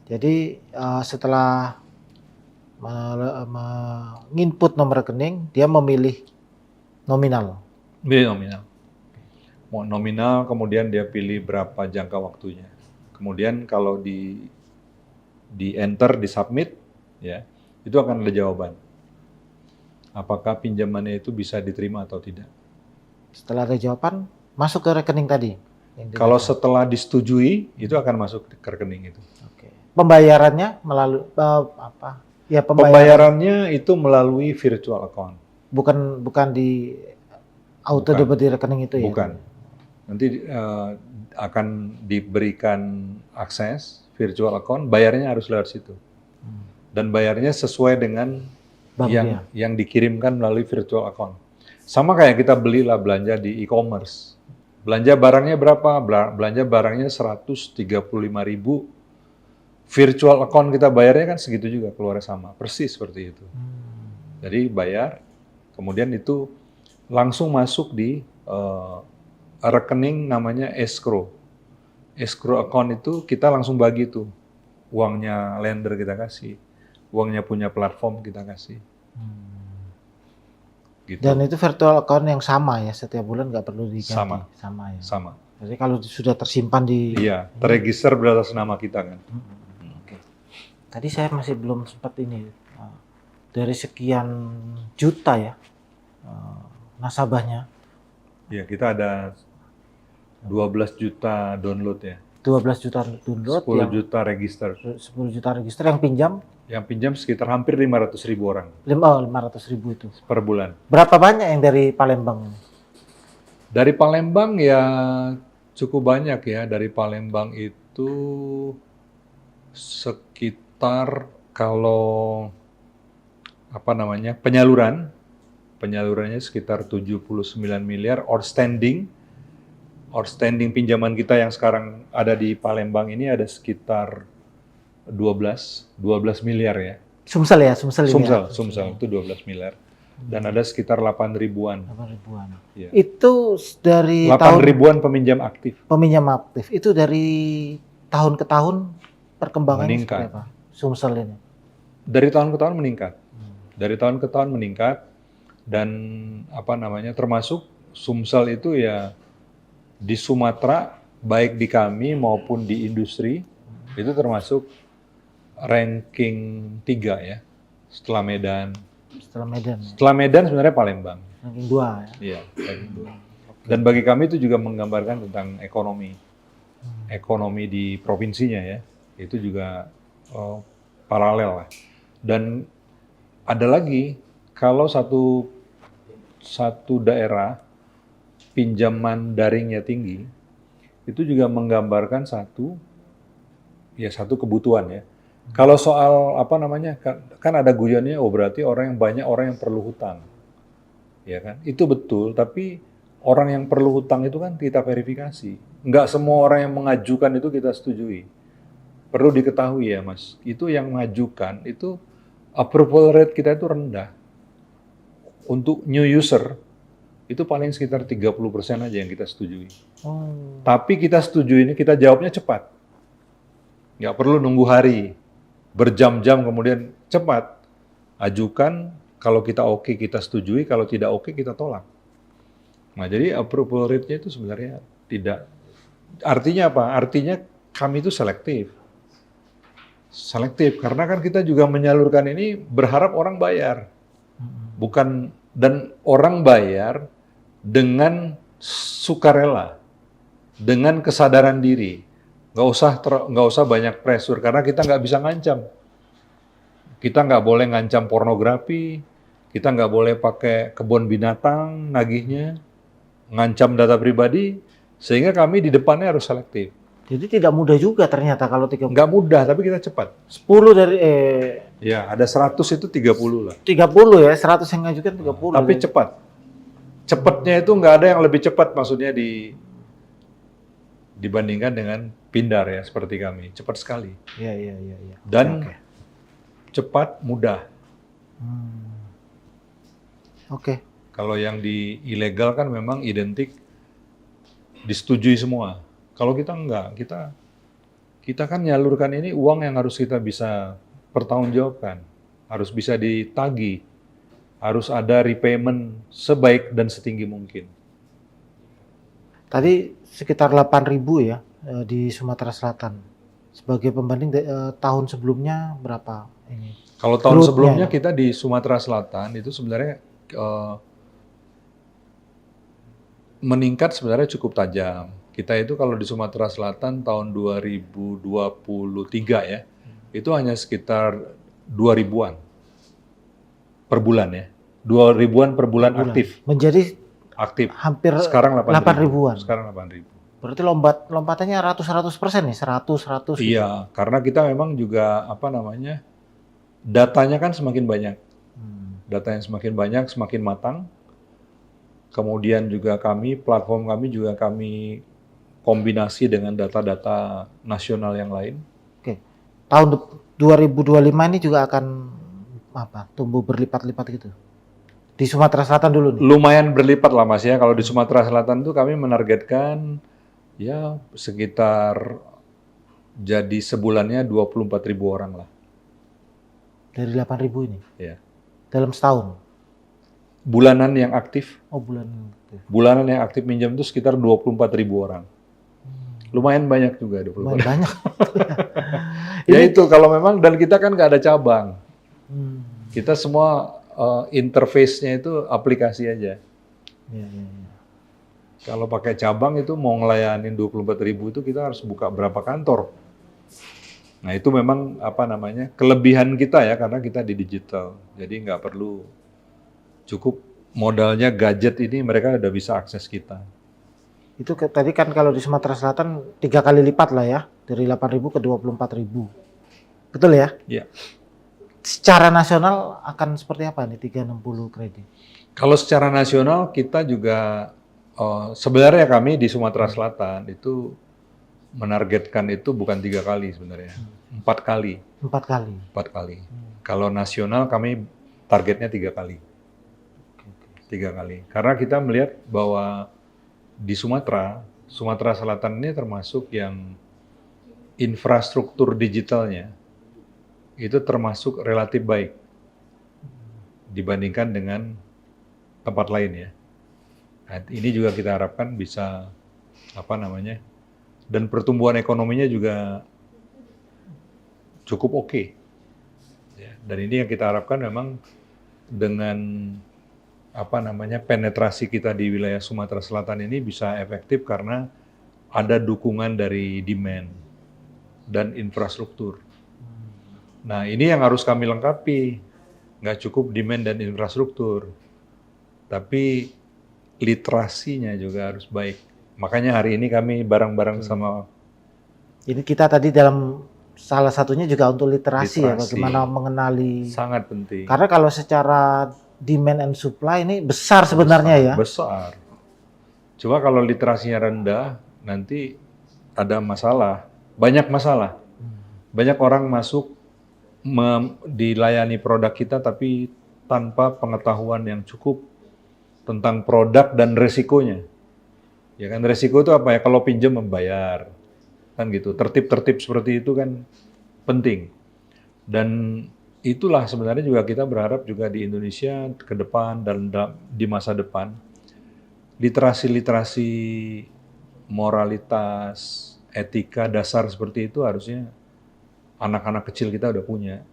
Jadi setelah menginput nomor rekening, dia memilih nominal. Pilih nominal. Mau nominal, kemudian dia pilih berapa jangka waktunya. Kemudian kalau di enter, di submit, ya itu akan ada jawaban. Apakah pinjamannya itu bisa diterima atau tidak. Setelah ada jawaban, masuk ke rekening tadi. Kalau setelah disetujui, itu akan masuk ke rekening itu. Oke. Pembayarannya melalui apa? Ya Pembayarannya itu melalui virtual account. Bukan di auto debit di rekening itu ya? Bukan. Nanti akan diberikan akses virtual account, bayarnya harus lewat situ. Dan bayarnya sesuai dengan yang dikirimkan melalui virtual account. Sama kayak kita belilah belanja di e-commerce. Belanja barangnya berapa? Belanja barangnya 135.000. Virtual account kita bayarnya kan segitu juga, keluarnya sama. Persis seperti itu. Jadi bayar, kemudian itu langsung masuk di rekening namanya escrow. Escrow account itu kita langsung bagi tuh. Uangnya lender kita kasih, uangnya punya platform kita kasih. Gitu. Dan itu virtual account yang sama ya, setiap bulan nggak perlu diganti. Sama. Sama ya. Sama. Jadi kalau sudah tersimpan di Iya, terregister beratas nama kita kan. Oke. Tadi saya masih belum sempat ini. Dari sekian juta ya nasabahnya. Ya, kita ada 12 juta download ya. 12 juta download, 10 yang juta register. 10 juta register, yang pinjam Yang pinjam sekitar hampir 500.000 orang 500.000 itu. per bulan. Berapa banyak yang dari Palembang? Dari Palembang ya cukup banyak ya. Dari Palembang itu sekitar kalau penyalurannya sekitar 79 miliar outstanding pinjaman kita yang sekarang ada di Palembang ini ada sekitar 12 miliar ya. Sumsel ya, Sumsel ini ya? Sumsel itu 12 miliar. Dan ada sekitar 8 ribuan. 8 ribuan. Ya. Itu dari 8 tahun ribuan peminjam aktif. Itu dari tahun ke tahun perkembangannya Meningkat. seperti apa? Sumsel ini. Dari tahun ke tahun meningkat. Dari tahun ke tahun meningkat. Dan termasuk Sumsel itu ya di Sumatera, baik di kami maupun di industri, itu termasuk ranking 3 ya, setelah Medan. Setelah Medan ya? Setelah Medan sebenarnya Palembang. Ranking 2 ya? Iya, ranking 2. Dan bagi kami itu juga menggambarkan tentang ekonomi di provinsinya ya, itu juga paralel lah. Dan ada lagi, kalau satu daerah pinjaman daringnya tinggi, itu juga menggambarkan satu kebutuhan ya. Kalau soal kan ada guyonnya, berarti banyak orang yang perlu hutang, ya kan? Itu betul, tapi orang yang perlu hutang itu kan kita verifikasi. Nggak semua orang yang mengajukan itu kita setujui. Perlu diketahui ya Mas, itu yang mengajukan itu approval rate kita itu rendah. Untuk new user itu paling sekitar 30% aja yang kita setujui. Tapi kita setujui ini, kita jawabnya cepat. Nggak perlu nunggu hari, berjam-jam kemudian cepat. Ajukan, kalau kita oke kita setujui, kalau tidak oke kita tolak. Nah jadi approval rate-nya itu sebenarnya tidak. Artinya apa? Artinya kami itu selektif. Selektif, karena kan kita juga menyalurkan ini berharap orang bayar. Dan orang bayar dengan sukarela, dengan kesadaran diri, nggak usah banyak pressure, karena kita nggak bisa ngancam. Kita nggak boleh ngancam pornografi, kita nggak boleh pakai kebun binatang nagihnya, ngancam data pribadi, sehingga kami di depannya harus selektif. Jadi tidak mudah juga ternyata kalau 30. Nggak mudah, tapi kita cepat. 10 dari Ya, ada 100 itu 30 lah. 30 ya, 100 yang ngajukan 30. Tapi cepat. Cepatnya itu nggak ada yang lebih cepat, maksudnya dibandingkan dengan Pindar ya, seperti kami. Cepat sekali. Iya. Dan cepat, mudah. Oke. Kalau yang di ilegal kan memang identik disetujui semua. Kalau kita enggak, kita kan nyalurkan ini uang yang harus kita bisa pertanggungjawabkan, harus bisa ditagih, harus ada repayment sebaik dan setinggi mungkin. Tadi sekitar 8.000 ya di Sumatera Selatan. Sebagai pembanding tahun sebelumnya berapa ini? Kalau tahun Growth-nya sebelumnya ya? kita di Sumatera Selatan itu sebenarnya meningkat sebenarnya cukup tajam. Kita itu kalau di Sumatera Selatan tahun 2023 ya, itu hanya sekitar 2.000-an per bulan ya. 2.000-an per bulan aktif. Menjadi Aktif. hampir Sekarang 8.000-an. Sekarang 8.000. Berarti lompatannya ratus% nih, 100. Iya, karena kita memang juga datanya kan semakin banyak. Datanya semakin banyak, semakin matang. Kemudian juga platform kami juga kami kombinasi dengan data-data nasional yang lain. Oke. Tahun 2025 ini juga akan tumbuh berlipat-lipat gitu. Di Sumatera Selatan dulu nih. Lumayan berlipat lah Mas ya. Kalau di Sumatera Selatan tuh kami menargetkan ya sekitar jadi sebulannya 24.000 orang lah. Dari 8.000 ini Ya. dalam setahun. Bulanan yang aktif, Oh, bulan. bulanan yang aktif minjam itu sekitar 24.000 orang. Lumayan banyak juga 24.000. Lumayan banyak. Ya itu kalau memang, dan kita kan nggak ada cabang. Hmm. Kita semua interface-nya itu aplikasi aja. Ya, ya, ya. Kalau pakai cabang itu mau ngelayanin 24.000 itu kita harus buka berapa kantor. Nah itu memang apa namanya kelebihan kita ya karena kita di digital. Jadi nggak perlu cukup modalnya gadget ini mereka udah bisa akses kita. Itu tadi kan kalau di Sumatera Selatan 3 kali lipat lah ya, dari 8.000 ke 24.000. Betul ya? Iya. Secara nasional akan seperti apa nih 360 kredit? Kalau secara nasional kita juga sebenarnya kami di Sumatera Selatan itu menargetkan itu bukan 3 kali sebenarnya, 4 kali. 4 kali. 4 kali. Kalau nasional kami targetnya 3 kali. 3 kali. Karena kita melihat bahwa di Sumatera Selatan ini termasuk yang infrastruktur digitalnya itu termasuk relatif baik dibandingkan dengan tempat lain ya. Nah, ini juga kita harapkan bisa apa namanya, dan pertumbuhan ekonominya juga cukup oke. Ya, dan ini yang kita harapkan memang dengan apa namanya penetrasi kita di wilayah Sumatera Selatan ini bisa efektif karena ada dukungan dari demand dan infrastruktur. Nah ini yang harus kami lengkapi, nggak cukup demand dan infrastruktur, tapi literasinya juga harus baik. Makanya hari ini kami bareng-bareng sama. Jadi kita tadi dalam salah satunya juga untuk literasi ya, Literasi. bagaimana mengenali. Sangat penting. Karena kalau secara demand and supply ini besar sebenarnya ya. Besar. Coba kalau literasinya rendah, nanti ada masalah, banyak masalah. Banyak orang masuk dilayani produk kita tapi tanpa pengetahuan yang cukup tentang produk dan resikonya. Ya kan resiko itu apa ya? Kalau pinjam membayar, kan gitu. Tertib-tertib seperti itu kan penting. Dan itulah sebenarnya juga kita berharap juga di Indonesia ke depan dan di masa depan literasi-literasi moralitas, etika dasar seperti itu harusnya anak-anak kecil kita udah punya.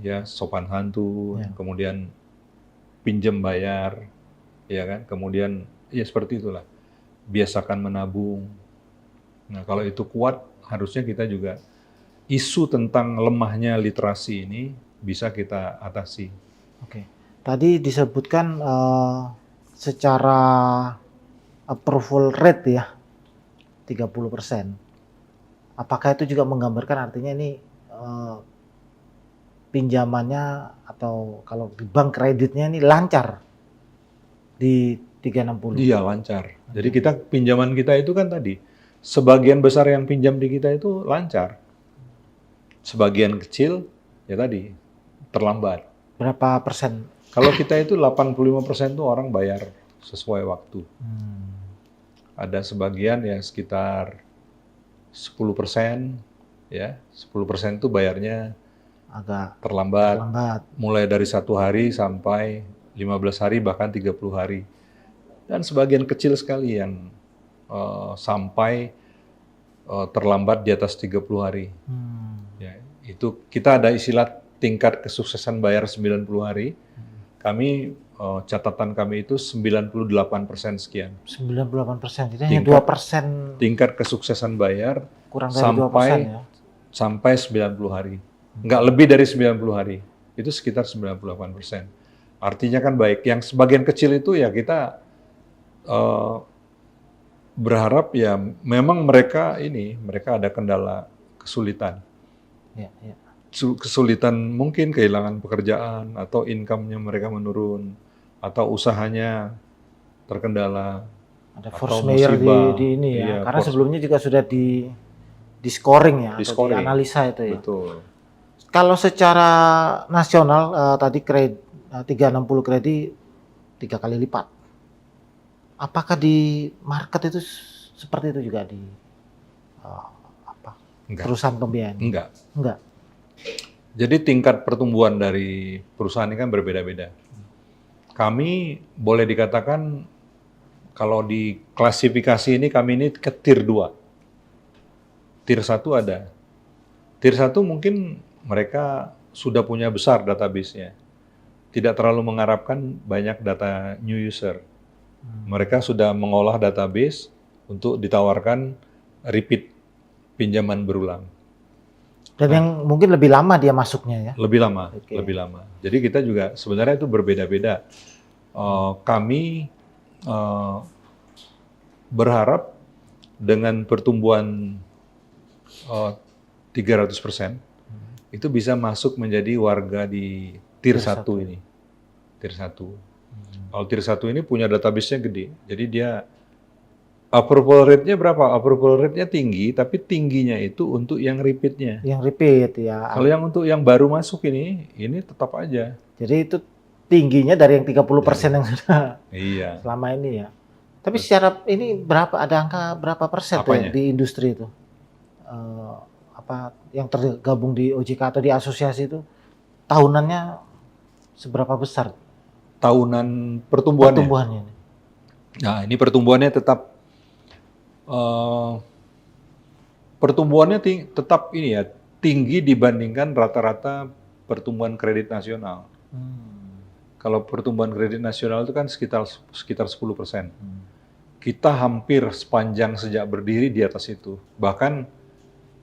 Ya, sopan santun, kemudian pinjam bayar, ya kan? Kemudian ya seperti itulah. Biasakan menabung. Nah, kalau itu kuat, harusnya kita juga isu tentang lemahnya literasi ini bisa kita atasi. Oke. Tadi disebutkan secara approval rate ya 30%. Apakah itu juga menggambarkan artinya ini pinjamannya atau kalau di bank kreditnya ini lancar di 360? Iya, lancar. Jadi pinjaman kita itu kan tadi sebagian besar yang pinjam di kita itu lancar. Sebagian kecil ya tadi terlambat. Berapa persen? Kalau kita itu 85% tuh orang bayar sesuai waktu. Ada sebagian ya sekitar 10%, ya 10% tuh bayarnya Agak terlambat. lambat. Mulai dari 1 hari sampai 15 hari bahkan 30 hari. Dan sebagian kecil sekali yang sampai terlambat di atas 30 hari. Ya, itu kita ada istilah tingkat kesuksesan bayar 90 hari. Kami catatan kami itu 98% sekian. 98%, jadi hanya 2%. Tingkat kesuksesan bayar Kurang dari 2% ya. sampai 90 hari. Nggak lebih dari 90 hari. Itu sekitar 98%. Artinya kan baik. Yang sebagian kecil itu ya kita berharap ya memang mereka ada kendala kesulitan. Ya, ya. Kesulitan mungkin kehilangan pekerjaan atau income-nya mereka menurun atau usahanya terkendala. Ada force majeure di ini ya. Iya, karena sebelumnya juga sudah di scoring ya, atau di analisa itu ya. Betul. Kalau secara nasional tadi 360 kredit 3 kali lipat. Apakah di market itu seperti itu juga di apa, Enggak. perusahaan pembiayaan? Enggak. Enggak. Jadi tingkat pertumbuhan dari perusahaan ini kan berbeda-beda. Kami boleh dikatakan kalau di klasifikasi ini kami ini ke tier 2. Tier 1 ada. Tier 1 mungkin mereka sudah punya besar database-nya. Tidak terlalu mengharapkan banyak data new user. Mereka sudah mengolah database untuk ditawarkan repeat pinjaman berulang. Dan yang mungkin lebih lama dia masuknya ya. Lebih lama, Oke. lebih lama. Jadi kita juga sebenarnya itu berbeda-beda. Kami berharap dengan pertumbuhan 300% itu bisa masuk menjadi warga di tier 1 ini. Tier 1. Kalau tier 1 ini punya database-nya gede. Jadi dia approval rate-nya berapa? Approval rate-nya tinggi, tapi tingginya itu untuk yang repeat-nya. Yang repeat ya. Kalau yang untuk yang baru masuk ini tetap aja. Jadi itu tingginya dari yang 30% yang sudah Iya. selama ini ya. Tapi secara ini ada angka berapa persen tuh Apanya? di industri itu? Apa yang tergabung di OJK atau di asosiasi itu tahunannya seberapa besar Tahunan pertumbuhannya. pertumbuhannya? Nah, ini pertumbuhannya tetap tetap ini ya tinggi dibandingkan rata-rata pertumbuhan kredit nasional. Kalau pertumbuhan kredit nasional itu kan sekitar 10%. Kita hampir sepanjang sejak berdiri di atas itu. Bahkan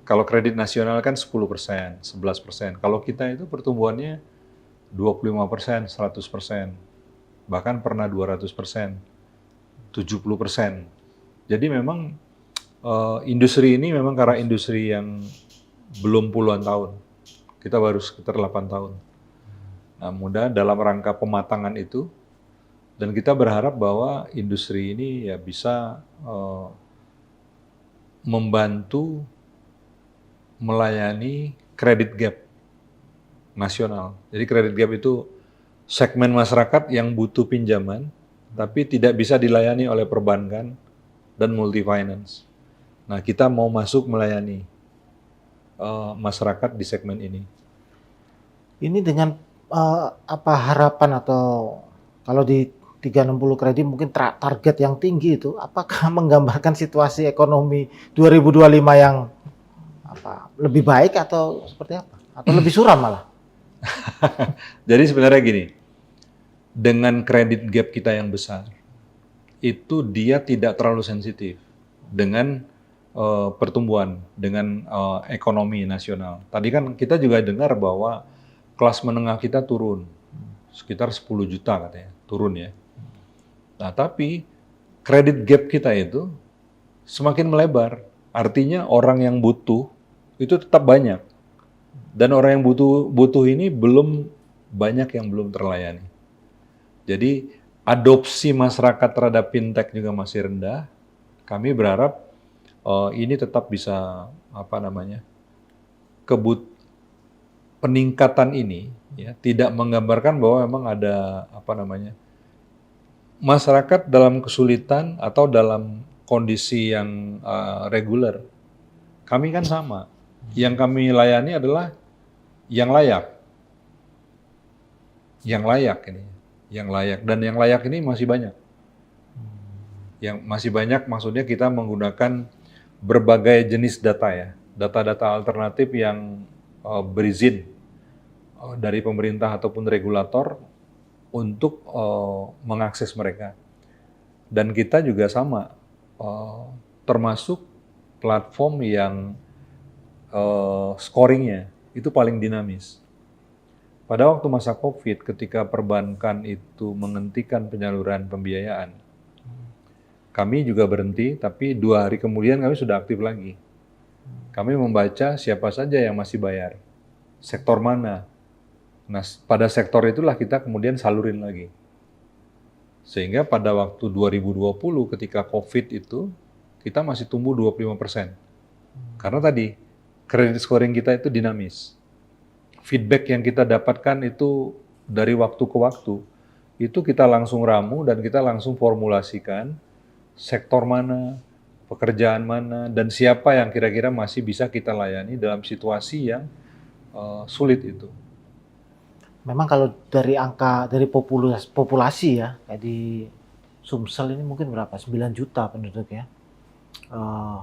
kalau kredit nasional kan 10%, 11%. Kalau kita itu pertumbuhannya 25%, 100%. Bahkan pernah 200%, 70%. Jadi memang industri ini memang karena industri yang belum puluhan tahun. Kita baru sekitar 8 tahun. Nah, mudah dalam rangka pematangan itu, dan kita berharap bahwa industri ini ya bisa membantu melayani credit gap nasional. Jadi credit gap itu segmen masyarakat yang butuh pinjaman, tapi tidak bisa dilayani oleh perbankan dan multi finance. Nah, kita mau masuk melayani masyarakat di segmen ini. Ini dengan apa harapan atau kalau di 360 kredit mungkin target yang tinggi itu apakah menggambarkan situasi ekonomi 2025 yang lebih baik atau seperti apa? Atau lebih suram malah? Jadi sebenarnya gini, dengan kredit gap kita yang besar, itu dia tidak terlalu sensitif dengan pertumbuhan, dengan ekonomi nasional. Tadi kan kita juga dengar bahwa kelas menengah kita turun, sekitar 10 juta katanya, turun ya. Nah, tapi kredit gap kita itu semakin melebar. Artinya orang yang butuh itu tetap banyak. Dan orang yang butuh ini banyak yang belum terlayani. Jadi adopsi masyarakat terhadap fintech juga masih rendah. Kami berharap ini tetap bisa peningkatan ini ya tidak menggambarkan bahwa memang ada masyarakat dalam kesulitan atau dalam kondisi yang reguler. Kami kan sama. Yang kami layani adalah yang layak. Yang layak ini. Yang layak. Dan yang layak ini masih banyak. Yang masih banyak maksudnya kita menggunakan berbagai jenis data ya. Data-data alternatif yang berizin dari pemerintah ataupun regulator untuk mengakses mereka. Dan kita juga sama, termasuk platform yang scoringnya itu paling dinamis. Pada waktu masa COVID, ketika perbankan itu menghentikan penyaluran pembiayaan, kami juga berhenti, tapi 2 hari kemudian kami sudah aktif lagi. Kami membaca siapa saja yang masih bayar, sektor mana. Nah, pada sektor itulah kita kemudian salurin lagi. Sehingga pada waktu 2020 ketika COVID itu, kita masih tumbuh 25%. Karena tadi, kredit scoring kita itu dinamis. Feedback yang kita dapatkan itu dari waktu ke waktu itu kita langsung ramu dan kita langsung formulasikan sektor mana, pekerjaan mana, dan siapa yang kira-kira masih bisa kita layani dalam situasi yang sulit itu. Memang kalau dari angka dari populasi ya, kayak di Sumsel ini mungkin berapa? 9 juta penduduk ya. Eh,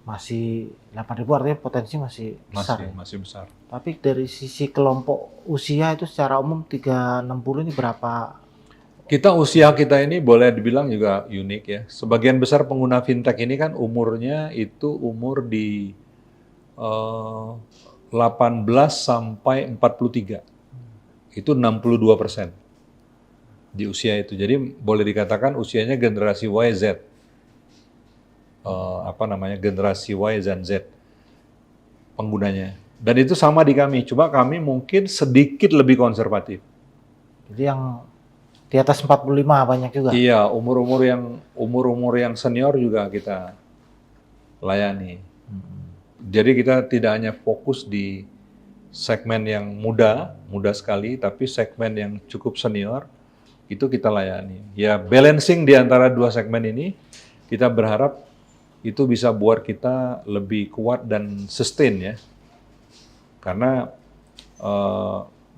masih 8.000 artinya potensi masih besar ya. Masih besar. Tapi dari sisi kelompok usia itu secara umum 360 ini berapa? Usia kita ini boleh dibilang juga unik ya. Sebagian besar pengguna fintech ini kan umurnya itu umur di 18 sampai 43. Itu 62% di usia itu. Jadi boleh dikatakan usianya generasi YZ. Generasi Y dan Z penggunanya. Dan itu sama di kami, cuma kami mungkin sedikit lebih konservatif. Jadi yang di atas 45 banyak juga. Iya, umur-umur yang senior juga kita layani. Jadi kita tidak hanya fokus di segmen yang muda sekali, tapi segmen yang cukup senior itu kita layani. Ya, balancing di antara dua segmen ini kita berharap itu bisa buat kita lebih kuat dan sustain ya. Karena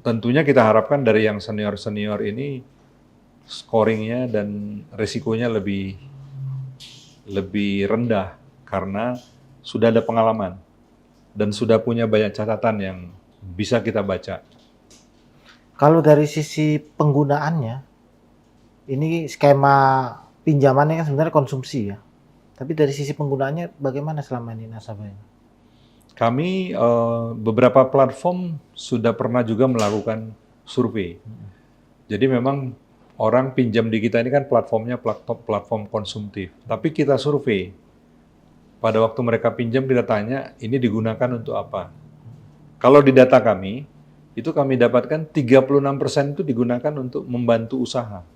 tentunya kita harapkan dari yang senior-senior ini scoringnya dan risikonya lebih rendah karena sudah ada pengalaman dan sudah punya banyak catatan yang bisa kita baca. Kalau dari sisi penggunaannya, ini skema pinjamannya kan sebenarnya konsumsi ya. Tapi dari sisi penggunaannya bagaimana selama ini nasabahnya? Kami beberapa platform sudah pernah juga melakukan survei. Jadi memang orang pinjam di kita ini kan platformnya platform konsumtif. Tapi kita survei. Pada waktu mereka pinjam kita tanya, ini digunakan untuk apa? Kalau di data kami, itu kami dapatkan 36% itu digunakan untuk membantu usaha.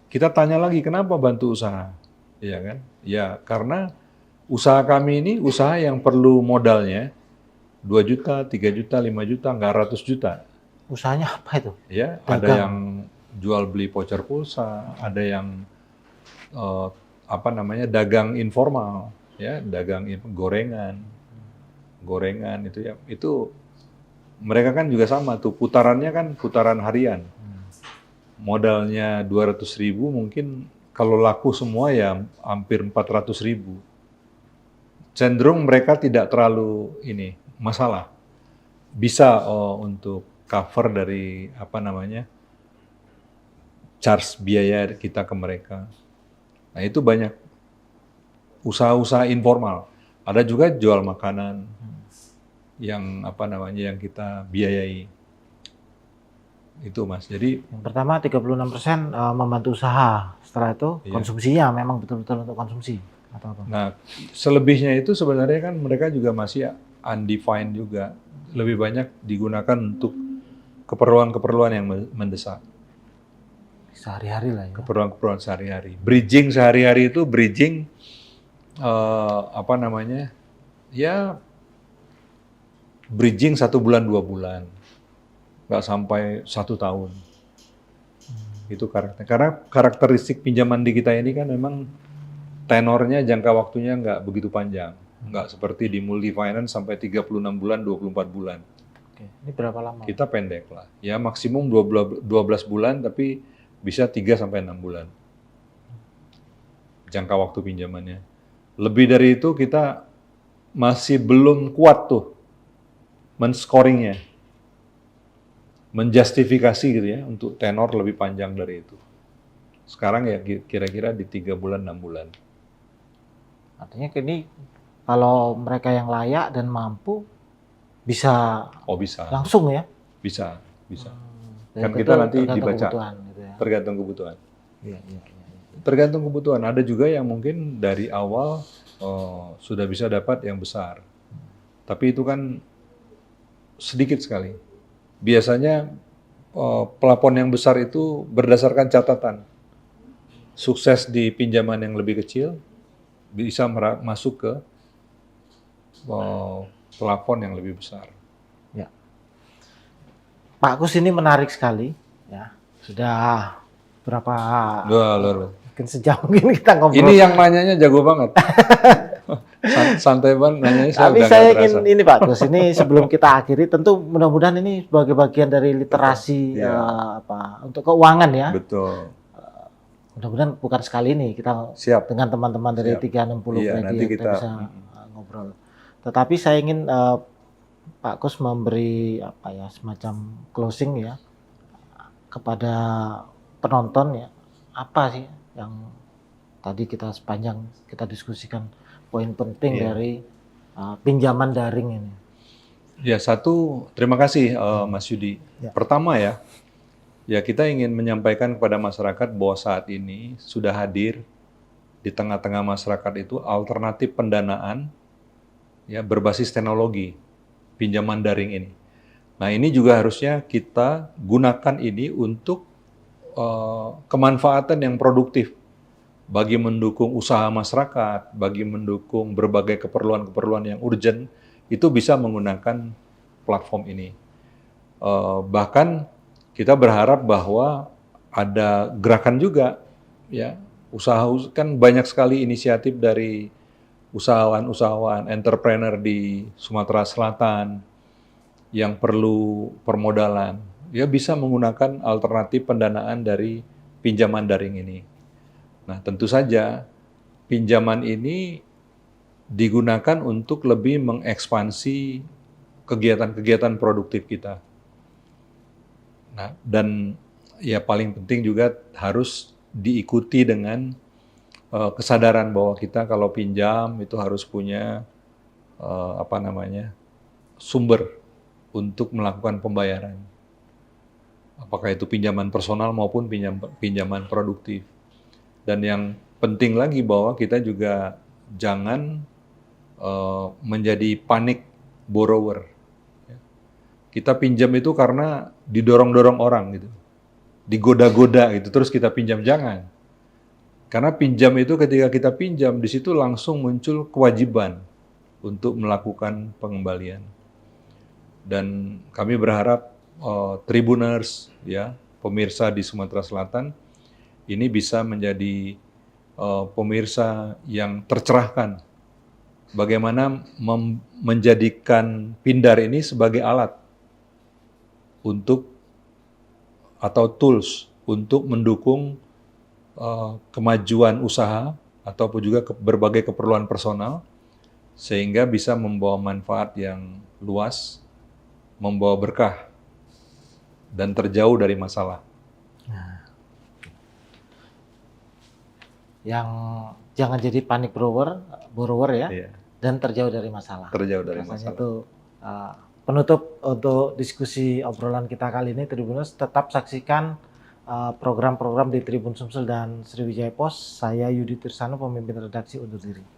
Kita tanya lagi, kenapa bantu usaha? Iya kan? Ya, karena usaha kami ini usaha yang perlu modalnya 2 juta, 3 juta, 5 juta, nggak ratus juta. Usahanya apa itu? Ya, Dagang. ada yang jual beli voucher pulsa, ada yang dagang informal, ya, gorengan itu ya. Itu mereka kan juga sama tuh, putarannya kan putaran harian. Modalnya 200.000 mungkin kalau laku semua ya hampir 400.000. Cenderung mereka tidak terlalu masalah. Bisa untuk cover dari charge biaya kita ke mereka. Nah, itu banyak usaha-usaha informal. Ada juga jual makanan yang yang kita biayai. Itu Mas. Jadi Yang pertama 36% membantu usaha. Setelah itu Iya. konsumsinya memang betul-betul untuk konsumsi atau apa? Nah, selebihnya itu sebenarnya kan mereka juga masih undefined juga. Lebih banyak digunakan untuk keperluan-keperluan yang mendesak. Sehari-hari lah ya. Keperluan-keperluan sehari-hari. Bridging sehari-hari itu ya bridging 1 bulan 2 bulan. Nggak sampai 1 tahun. Itu karena karakteristik pinjaman di kita ini kan memang tenornya, jangka waktunya nggak begitu panjang. Nggak seperti di multi finance sampai 36 bulan, 24 bulan. Oke. Ini berapa lama? Kita pendek lah. Ya maksimum 12 bulan, tapi bisa 3 sampai 6 bulan. Jangka waktu pinjamannya. Lebih dari itu kita masih belum kuat tuh men-scoringnya. Menjustifikasi gitu ya untuk tenor lebih panjang dari itu. Sekarang ya kira-kira di 3 bulan, 6 bulan. Artinya ini kalau mereka yang layak dan mampu bisa Bisa. langsung ya. Bisa. Dan Kan kita nanti tergantung dibaca. kebutuhan gitu ya. Tergantung kebutuhan. Iya. Tergantung kebutuhan. Ada juga yang mungkin dari awal sudah bisa dapat yang besar. Tapi itu kan sedikit sekali. Biasanya plafon yang besar itu berdasarkan catatan. Sukses di pinjaman yang lebih kecil bisa masuk ke plafon yang lebih besar. Ya. Pak Kus ini menarik sekali, ya. Sudah berapa Wah, luar biasa. mungkin sejam mungkin kita ngobrol. Ini yang nanyanya jago banget. Santai banget nanyanya, saya Tapi udah saya nggak terasa. ingin ini Pak Kus, ini sebelum kita akhiri, tentu mudah-mudahan ini sebagai bagian dari literasi Betul, ya. untuk keuangan ya. Betul. Mudah-mudahan bukan sekali ini kita Siap. dengan teman-teman dari Siap. 360 Iya, Kredi nanti kita kita bisa ngobrol. Tetapi saya ingin Pak Kus memberi apa ya, semacam closing ya kepada penonton ya. Apa sih yang tadi kita sepanjang kita diskusikan poin penting Iya. dari pinjaman daring ini. Ya, satu, terima kasih Mas Yudi. Ya. Pertama ya kita ingin menyampaikan kepada masyarakat bahwa saat ini sudah hadir di tengah-tengah masyarakat itu alternatif pendanaan ya berbasis teknologi pinjaman daring ini. Nah, ini juga harusnya kita gunakan ini untuk kemanfaatan yang produktif bagi mendukung usaha masyarakat, bagi mendukung berbagai keperluan-keperluan yang urgent, itu bisa menggunakan platform ini. Bahkan kita berharap bahwa ada gerakan juga, ya, kan banyak sekali inisiatif dari usahawan-usahawan, entrepreneur di Sumatera Selatan yang perlu permodalan, ya bisa menggunakan alternatif pendanaan dari pinjaman daring ini. Nah, tentu saja pinjaman ini digunakan untuk lebih mengekspansi kegiatan-kegiatan produktif kita. Nah, dan ya paling penting juga harus diikuti dengan kesadaran bahwa kita kalau pinjam itu harus punya sumber untuk melakukan pembayaran. Apakah itu pinjaman personal maupun pinjaman produktif. Dan yang penting lagi bahwa kita juga jangan menjadi panik borrower. Kita pinjam itu karena didorong-dorong orang gitu, digoda-goda gitu, terus kita pinjam, jangan. Karena pinjam itu ketika kita pinjam, di situ langsung muncul kewajiban untuk melakukan pengembalian. Dan kami berharap Tribuners, ya, pemirsa di Sumatera Selatan, ini bisa menjadi pemirsa yang tercerahkan. Bagaimana menjadikan Pindar ini sebagai alat untuk atau tools untuk mendukung kemajuan usaha ataupun juga berbagai keperluan personal, sehingga bisa membawa manfaat yang luas, membawa berkah, dan terjauh dari masalah. Yang jangan jadi panik borrower ya, Iya, dan terjauh dari masalah. terjauh dari Rasanya masalah. itu penutup untuk diskusi obrolan kita kali ini. Tribuners, tetap saksikan program-program di Tribun Sumsel dan Sriwijaya Pos. Saya Yudi Tirsano, pemimpin redaksi, undur diri.